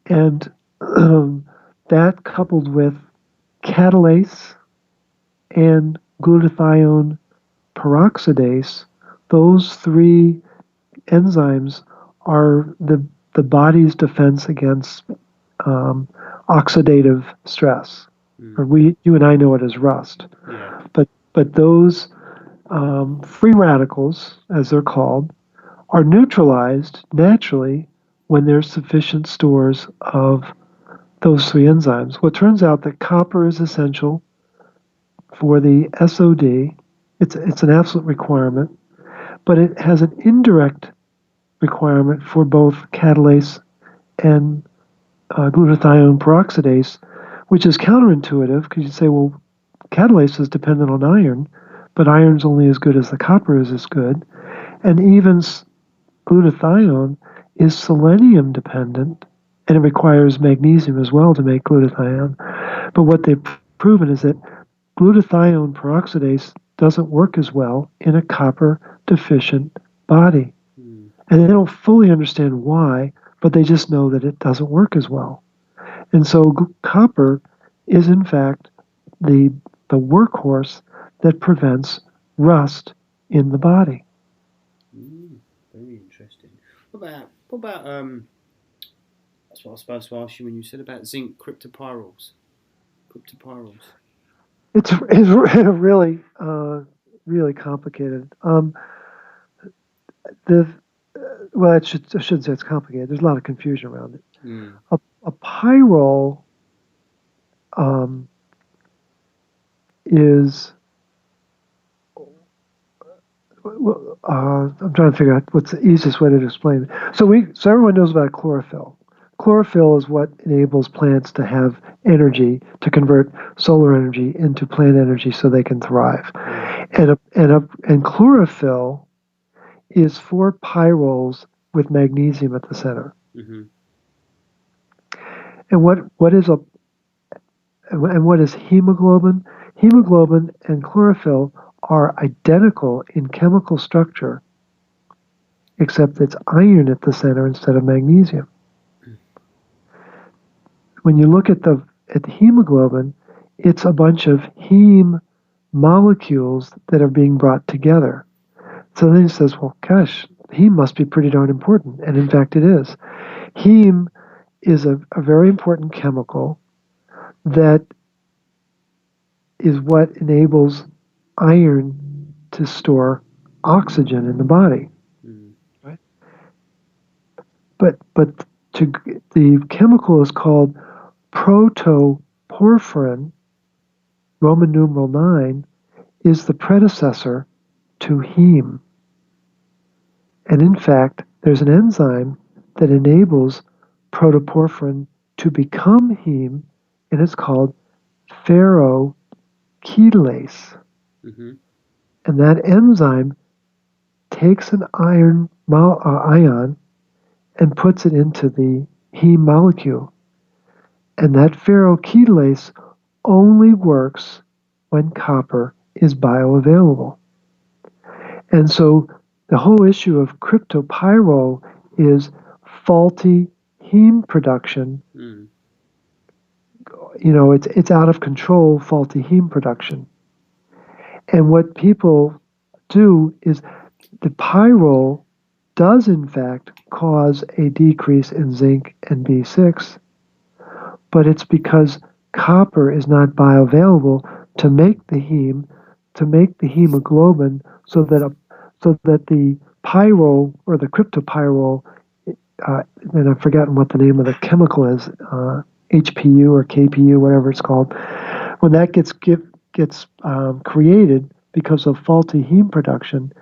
And that coupled with catalase and glutathione peroxidase, those three enzymes are the body's defense against oxidative stress. mm, Or you and I know it as rust. yeah. But those free radicals, as they're called, are neutralized naturally when there's sufficient stores of those three enzymes. Well, it turns out that copper is essential for the SOD. It's an absolute requirement, but it has an indirect requirement for both catalase and glutathione peroxidase, which is counterintuitive because you say, well, catalase is dependent on iron, but iron's only as good as the copper is as good. And even glutathione is selenium dependent, and it requires magnesium as well to make glutathione. But what they've proven is that glutathione peroxidase doesn't work as well in a copper deficient body. Mm, And they don't fully understand why, but they just know that it doesn't work as well. And so copper is in fact the workhorse that prevents rust in the body. very interesting. What about that's what I was supposed to ask you when you said about zinc cryptopyrroles. Cryptopyrroles. It's really really complicated. The well, I shouldn't say it's complicated. There's a lot of confusion around it. Mm, A pyrrole is I'm trying to figure out what's the easiest way to explain it. So everyone knows about chlorophyll. Chlorophyll is what enables plants to have energy to convert solar energy into plant energy so they can thrive. And chlorophyll is four pyrroles with magnesium at the center. mm-hmm. And what is hemoglobin? Hemoglobin and chlorophyll are identical in chemical structure, except it's iron at the center instead of magnesium. When you look at the hemoglobin, it's a bunch of heme molecules that are being brought together. So then he says, well, gosh, heme must be pretty darn important. And in fact, it is. Heme is a very important chemical that is what enables iron to store oxygen in the body. Mm. Right? but to, the chemical is called protoporphyrin, Roman numeral 9, is the predecessor to heme. And in fact, there's an enzyme that enables protoporphyrin to become heme, and it's called ferroketolase. Mm-hmm. And that enzyme takes an ion and puts it into the heme molecule. And that ferroketolase only works when copper is bioavailable. And so the whole issue of cryptopyrrole is faulty heme production. Mm. It's out of control, faulty heme production. And what people do is the pyrrole does in fact cause a decrease in zinc and B6, but it's because copper is not bioavailable to make the heme, to make the hemoglobin, so that the pyrrole or the cryptopyrrole, and I've forgotten what the name of the chemical is, HPU or KPU, whatever it's called. When that gets created because of faulty heme production,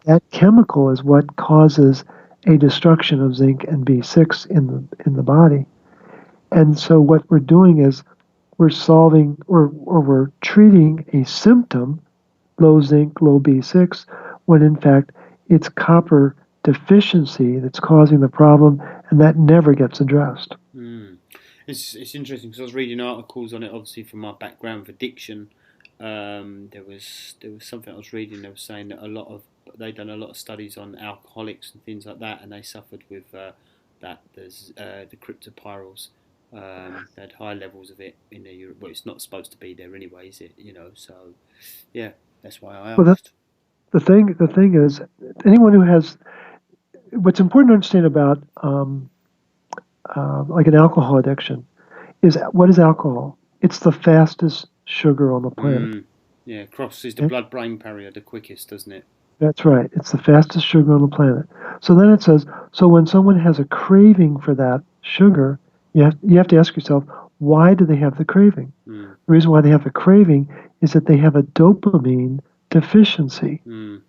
that chemical is what causes a destruction of zinc and B6 in the body. And so what we're doing is we're solving or we're treating a symptom, low zinc, low B6, when in fact it's copper deficiency that's causing the problem, and that never gets addressed. Mm. It's interesting because I was reading articles on it, obviously from my background with addiction. There was something I was reading. They were saying that they'd done a lot of studies on alcoholics and things like that, and they suffered with the cryptopyrroles. They had high levels of it in the urine. Well, it's not supposed to be there anyway, is it? So yeah, that's why I Well, asked. the thing is, anyone who has, what's important to understand about like an alcohol addiction is, what is alcohol? It's the fastest sugar on the planet. Yeah, crosses the Okay? blood-brain barrier the quickest, doesn't it? That's right. It's the fastest sugar on the planet. So then it says, so when someone has a craving for that sugar, you have to ask yourself, why do they have the craving? Mm. The reason why they have the craving is that they have a dopamine deficiency. Mm.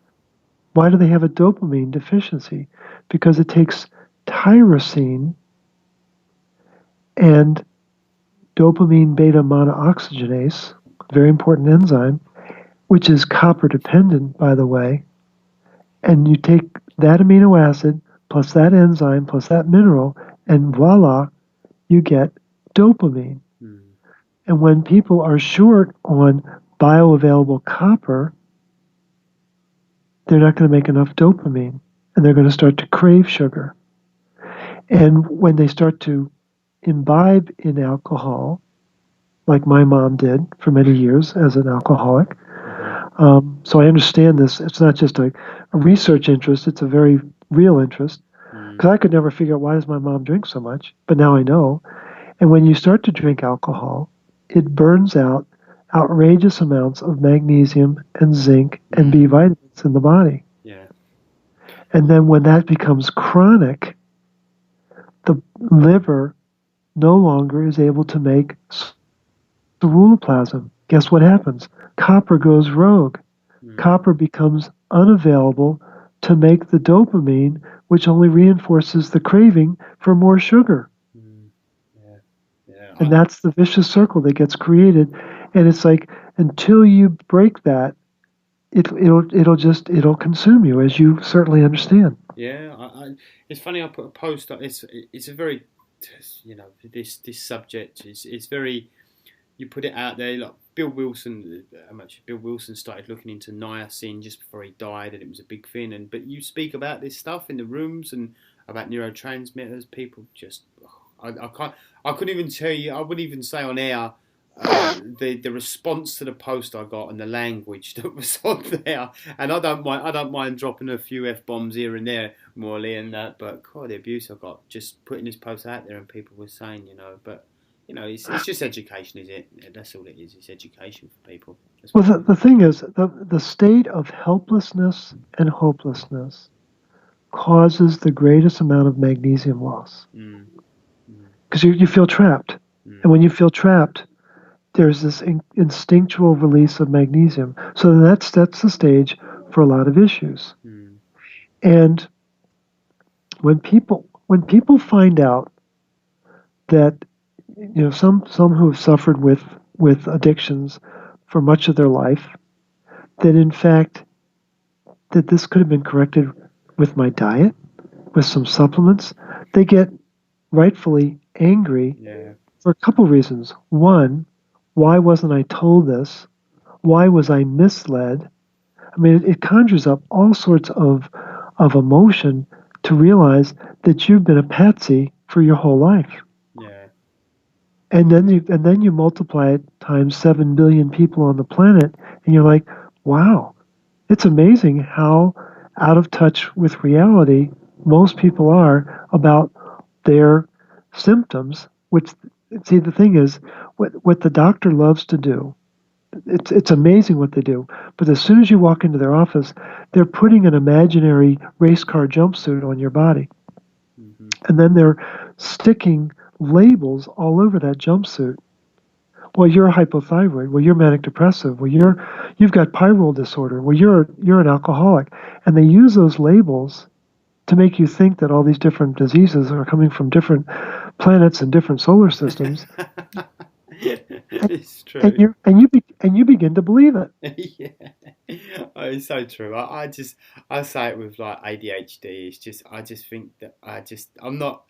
Why do they have a dopamine deficiency? Because it takes tyrosine and dopamine beta monooxygenase, very important enzyme, which is copper dependent, by the way, and you take that amino acid plus that enzyme plus that mineral, and voila, you get dopamine. Mm. And when people are short on bioavailable copper, they're not going to make enough dopamine, and they're going to start to crave sugar. And when they start to imbibe in alcohol, like my mom did for many years as an alcoholic, so I understand this. It's not just a research interest; it's a very real interest. Because I could never figure out, why does my mom drink so much, but now I know. And when you start to drink alcohol, it burns out outrageous amounts of magnesium and zinc and B vitamins in the body. Yeah. And then when that becomes chronic, the liver no longer is able to make ceruloplasmin. Guess what happens? Copper goes rogue. Copper becomes unavailable to make the dopamine, which only reinforces the craving for more sugar. Yeah. Yeah. And that's the vicious circle that gets created. And it's like, until you break that, it'll consume you, as you certainly understand. Yeah. It's funny. I put a post. It's a very, this subject is very. You put it out there, like Bill Wilson. How much Bill Wilson started looking into niacin just before he died, and it was a big thing. But you speak about this stuff in the rooms and about neurotransmitters. People just, I can't. I couldn't even tell you. I wouldn't even say on air. The response to the post I got and the language that was on there, and I don't mind dropping a few f-bombs here and there, Morley, and that. But God, the abuse I got just putting this post out there, and people were saying, but. It's just education, is it? That's all it is. It's education for people. The thing is, the state of helplessness and hopelessness causes the greatest amount of magnesium loss Mm. Mm. because you feel trapped. And when you feel trapped, there's this instinctual release of magnesium. So then that sets the stage for a lot of issues. Mm. And when people find out that some who have suffered with addictions for much of their life, that in fact that this could have been corrected with my diet, with some supplements, they get rightfully angry Yeah. for a couple reasons. One, why wasn't I told this? Why was I misled? I mean, it conjures up all sorts of emotion to realize that you've been a patsy for your whole life. Yeah. And then you multiply it times 7 billion people on the planet, and you're like, wow, it's amazing how out of touch with reality most people are about their symptoms. Which, see, the thing is, what the doctor loves to do, it's amazing what they do. But as soon as you walk into their office, they're putting an imaginary race car jumpsuit on your body, Mm-hmm. and then they're sticking labels all over that jumpsuit. Well, you're hypothyroid. Well, you're manic depressive. Well, you've got pyrrole disorder. Well, you're an alcoholic. And they use those labels to make you think that all these different diseases are coming from different planets and different solar systems. It's And true. you begin to believe it. Yeah, oh, it's so true. I say it with like ADHD. It's just I just think that I'm not.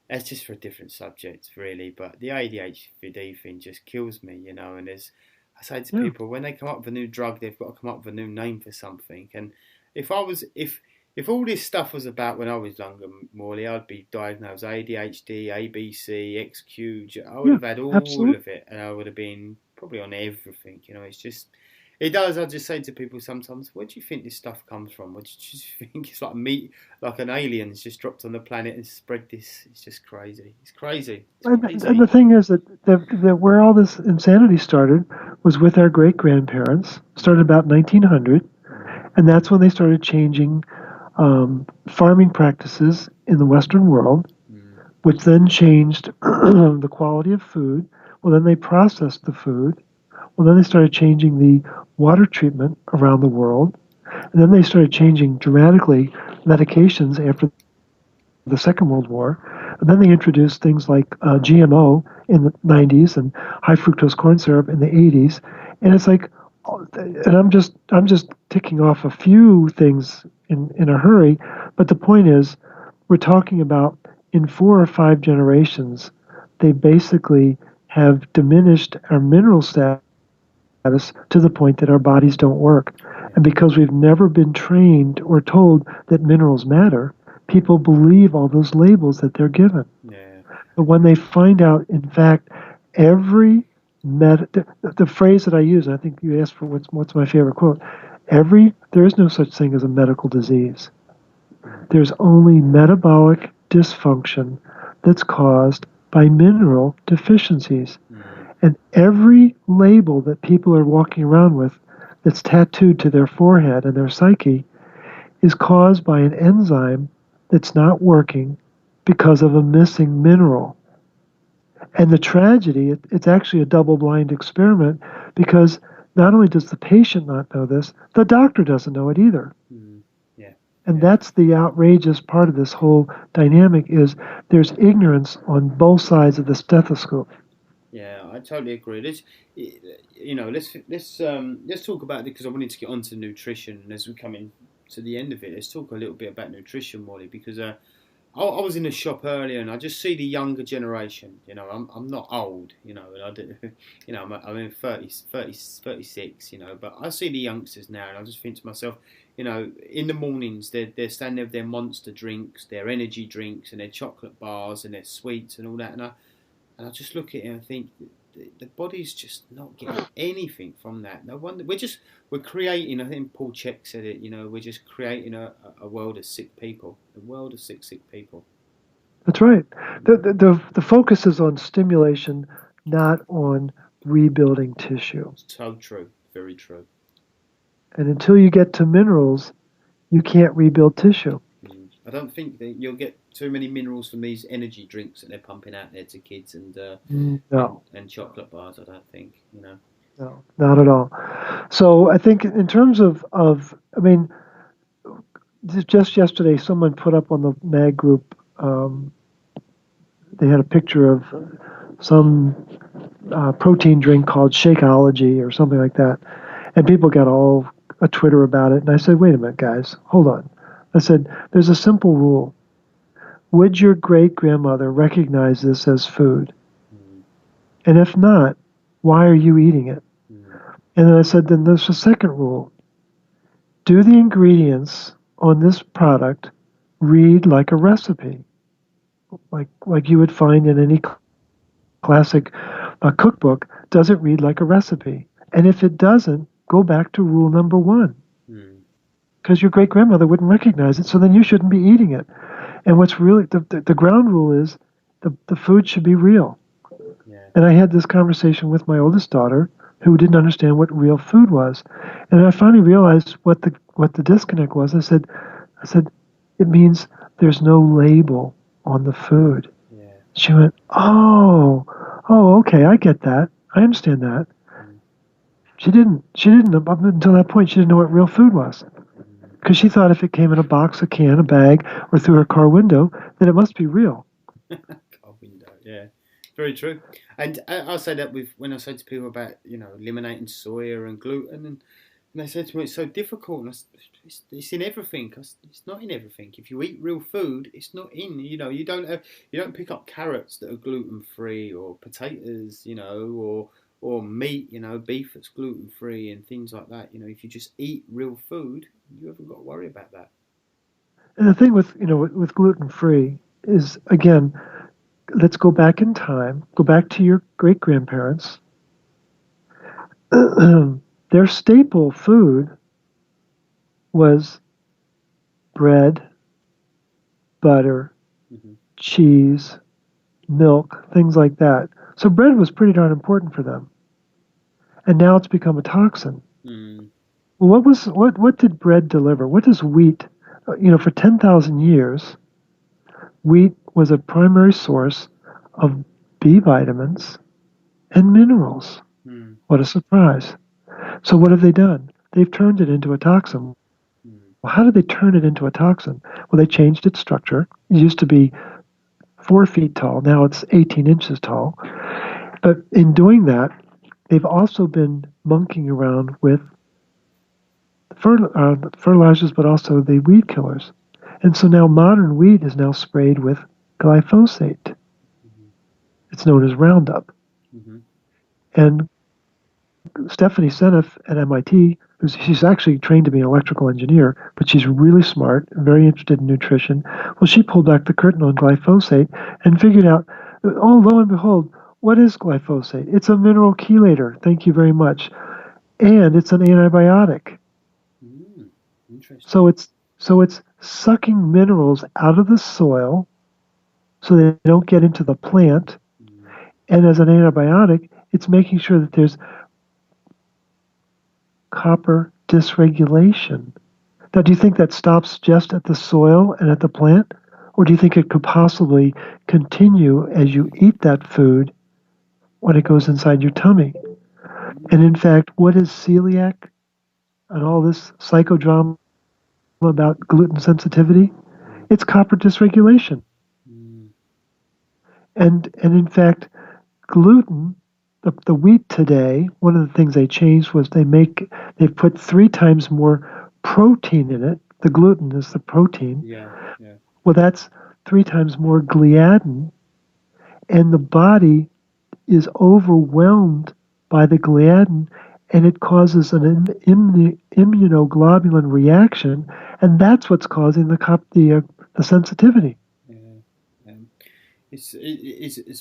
That's just for a different subject, really. But the ADHD thing just kills me, you know. And as I say to Yeah. people, when they come up with a new drug, they've got to come up with a new name for something. And if I was, if all this stuff was about when I was younger, Morley, I'd be diagnosed ADHD, ABC, XQ. I would Yeah. have had all Absolutely. of it, and I would have been probably on everything. You know, it's just. It does. I just say to people sometimes, "Where do you think this stuff comes from? What do you just think it's like meat, like an alien's just dropped on the planet and spread this? It's just crazy. It's crazy. It's And the crazy." thing is that where all this insanity started was with our great grandparents. Started about 1900, Mm. and that's when they started changing farming practices in the Western world, Mm. which then changed the quality of food. Well, then they processed the food. Well, then they started changing the water treatment around the world. And then they started changing dramatically medications after the Second World War. And then they introduced things like GMO in the 90s and high fructose corn syrup in the 80s. And it's like, and I'm just ticking off a few things in a hurry. But the point is, we're talking about in 4 or 5 generations, they basically have diminished our mineral status to the point that our bodies don't work. And Yeah. because we've never been trained or told that minerals matter, people believe all those labels that they're given. Yeah. But when they find out, in fact, every the phrase that I use, and I think you asked for what's my favorite quote. There is no such thing as a medical disease. Mm. There's only metabolic dysfunction that's caused by mineral deficiencies. Mm. And every label that people are walking around with that's tattooed to their forehead and their psyche is caused by an enzyme that's not working because of a missing mineral. And the tragedy, it's actually a double blind experiment because not only does the patient not know this, the doctor doesn't know it either. Mm. Yeah. And Yeah. that's the outrageous part of this whole dynamic is there's ignorance on both sides of the stethoscope. Yeah, I totally agree. Let's talk about it because I wanted to get onto nutrition and as we come in to the end of it. Let's talk a little bit about nutrition, Molly, because I was in the shop earlier and I just see the younger generation. You know, I'm not old, you know, and I do, you know, I'm in 36, you know, but I see the youngsters now and I just think to myself, you know, in the mornings they're standing there with their monster drinks, their energy drinks, and their chocolate bars and their sweets and all that, and I just look at it and I think the body's just not getting anything from that. No wonder we're creating. I think Paul Chek said it. You know, we're just creating a world of sick people. A world of sick people. That's right. The focus is on stimulation, not on rebuilding tissue. So true. Very true. And until you get to minerals, you can't rebuild tissue. Mm. I don't think that you'll get too many minerals from these energy drinks that they're pumping out there to kids No, and chocolate bars. I don't think, you know. no, not at all. So I think in terms of I mean, just yesterday, someone put up on the mag group. They had a picture of some protein drink called Shakeology or something like that, and people got all a Twitter about it. And I said, wait a minute, guys, hold on. I said, there's a simple rule. Would your great grandmother recognize this as food? Mm, And if not, why are you eating it? mm, And then I said, then there's a second rule. Do the ingredients on this product read like a recipe, like you would find in any classic cookbook? Does it read like a recipe? And if it doesn't, go back to rule number one, mm, because your great grandmother wouldn't recognize it, so then you shouldn't be eating it. And what's really the ground rule is the food should be real. yeah. And I had this conversation with my oldest daughter, who didn't understand what real food was. And I finally realized what the disconnect was. I said, it means there's no label on the food. Yeah. She went, oh, okay, I get that. I understand that. Mm, She didn't up until that point. She didn't know what real food was, mm. because she thought if it came in a box, a can, a bag, or through her car window, then it must be real. Car window, yeah, very true. And I say that with when I say to people about eliminating soya and gluten, and they say to me it's so difficult. And it's in everything. It's not in everything. If you eat real food, it's not in. You don't pick up carrots that are gluten free or potatoes, or meat, beef that's gluten free and things like that. If you just eat real food, you haven't got to worry about that. And the thing with gluten free is, again, let's go back in time. Go back to your great grandparents. Their staple food was bread, butter, Hmm. cheese, milk, things like that. So bread was pretty darn important for them. And now it's become a toxin. Mm, Well, what did bread deliver? What does wheat? For 10,000 years, wheat was a primary source of B vitamins and minerals. mm, What a surprise. So what have they done? They've turned it into a toxin. mm, Well, how did they turn it into a toxin? Well, they changed its structure. It used to be 4 feet tall. Now it's 18 inches tall. But in doing that, they've also been monkeying around with fertilizers, but also the weed killers. And so now modern wheat is now sprayed with glyphosate. mm, It's known as Roundup. mm, And Stephanie Seneff at MIT, she's actually trained to be an electrical engineer, but she's really smart and very interested in nutrition. Well, she pulled back the curtain on glyphosate and figured out, oh, lo and behold, what is glyphosate? It's a mineral chelator. Thank you very much. And it's an antibiotic. mm. Interesting. So it's sucking minerals out of the soil so they don't get into the plant. Mm, And as an antibiotic, it's making sure that there's copper dysregulation. Now, do you think that stops just at the soil and at the plant? Or do you think it could possibly continue as you eat that food when it goes inside your tummy? And in mm, fact, what is celiac and all this psychodrama about gluten sensitivity? mm, It's copper dysregulation. mm, And in fact, gluten, the wheat today, one of the things they changed was they've put 3 times more protein in it. The gluten is the protein. yeah, yeah. Well, that's 3 times more gliadin, and the body is overwhelmed by the gliadin, and it causes an immunoglobulin reaction, and that's what's causing the sensitivity. Yeah. Um, it's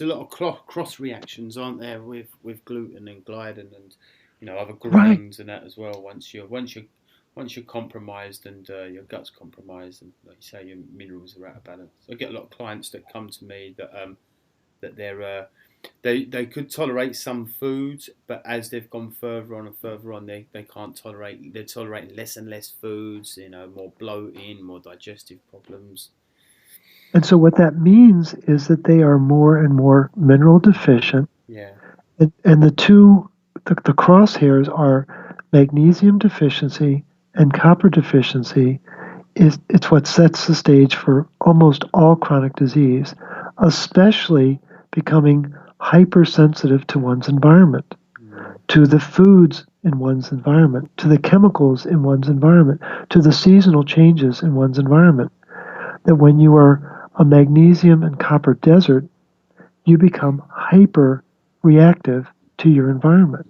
a lot of cross reactions, aren't there, with gluten and gliadin and other Right. grains and that as well. Once you're compromised and your gut's compromised and like you say your minerals are out of balance. I get a lot of clients that come to me that they're They could tolerate some foods, but as they've gone further on and further on, they can't tolerate. They're tolerating less and less foods. More bloating, more digestive problems. And so what that means is that they are more and more mineral deficient. Yeah. And the crosshairs are magnesium deficiency and copper deficiency. It's what sets the stage for almost all chronic disease, especially becoming hypersensitive to one's environment, to the foods in one's environment, to the chemicals in one's environment, to the seasonal changes in one's environment. That when you are a magnesium and copper desert, you become hyper reactive to your environment.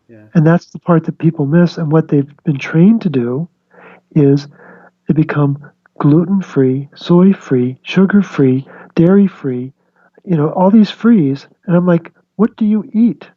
Yeah. And that's the part that people miss. And what they've been trained to do is they become gluten-free, soy-free, sugar-free, dairy-free, all these frees. And I'm like, what do you eat?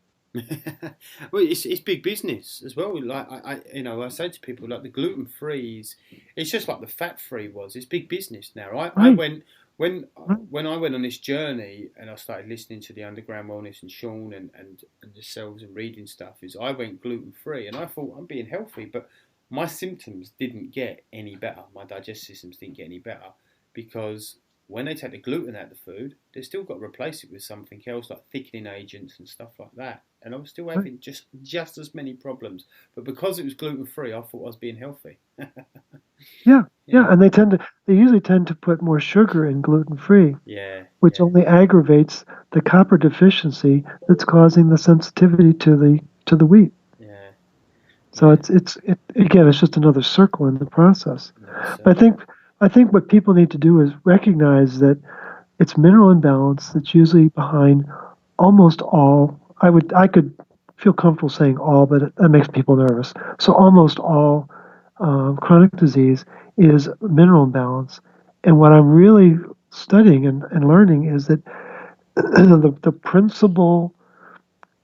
Well, it's big business as well. Like I say to people, like the gluten frees, it's just like the fat free was. It's big business now. I went when I went on this journey and I started listening to the Underground Wellness and Sean and yourselves and reading stuff. Is I went gluten free and I thought I'm being healthy, but my symptoms didn't get any better. My digestive systems didn't get any better because when they take the gluten out of the food, they've still got to replace it with something else like thickening agents and stuff like that. And I was still having just as many problems. But because it was gluten free, I thought I was being healthy. Yeah. And they usually tend to put more sugar in gluten free. Yeah. Which only aggravates the copper deficiency that's causing the sensitivity to the wheat. Yeah. So it's again, it's just another circle in the process. But I think what people need to do is recognize that it's mineral imbalance that's usually behind almost all. I could feel comfortable saying all, but that makes people nervous. So almost all chronic disease is mineral imbalance. And what I'm really studying and learning is that the principal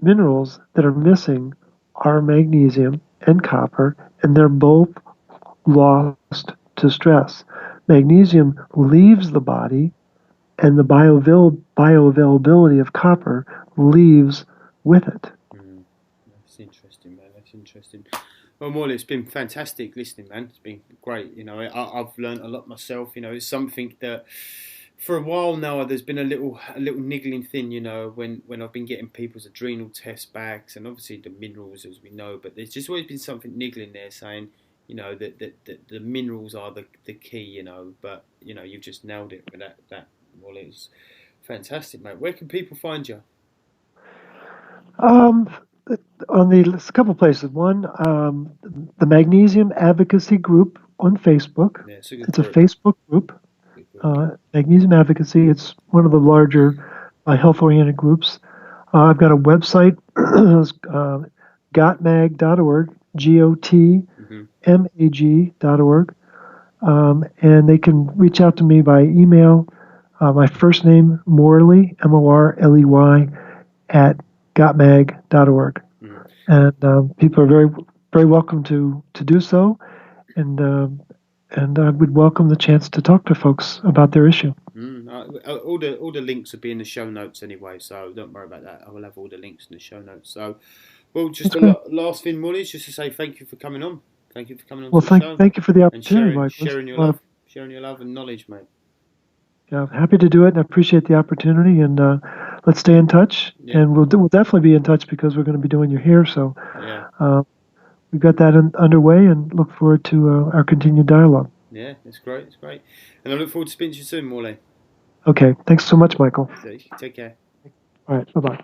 minerals that are missing are magnesium and copper, and they're both lost to stress. Magnesium leaves the body, and the bioavailability of copper leaves with it. That's interesting, man. That's interesting. Well, Morley, it's been fantastic listening, man. It's been great. I've learned a lot myself. It's something that for a while now there's been a little niggling thing. When I've been getting people's adrenal test backs and obviously the minerals, as we know, but there's just always been something niggling there saying, that the minerals are the key. But you've just nailed it with that. Well, it's fantastic, mate. Where can people find you? On a couple places. One, the Magnesium Advocacy Group on Facebook. Yeah, it's a Facebook group. Magnesium Advocacy. It's one of the larger health-oriented groups. I've got a website, gotmag.org, GOTMAG.org, and they can reach out to me by email. My first name, Morley, Morley, at gotmag.org. And people are very, very welcome to do so. And I would welcome the chance to talk to folks about their issue. All the links will be in the show notes anyway, so don't worry about that. I will have all the links in the show notes. So, well, just last thing, Molly, is just to say thank you for coming on. Thank you for coming on. Well, thank you for the opportunity, Michael. Sharing your love and knowledge, mate. Yeah, happy to do it, and I appreciate the opportunity. And let's stay in touch, and we'll definitely be in touch because we're going to be doing your hair. So, we've got that underway, and look forward to our continued dialogue. Yeah, it's great. It's great, and I look forward to speaking to you soon, Morley. Okay, thanks so much, Michael. Take care. All right, bye-bye.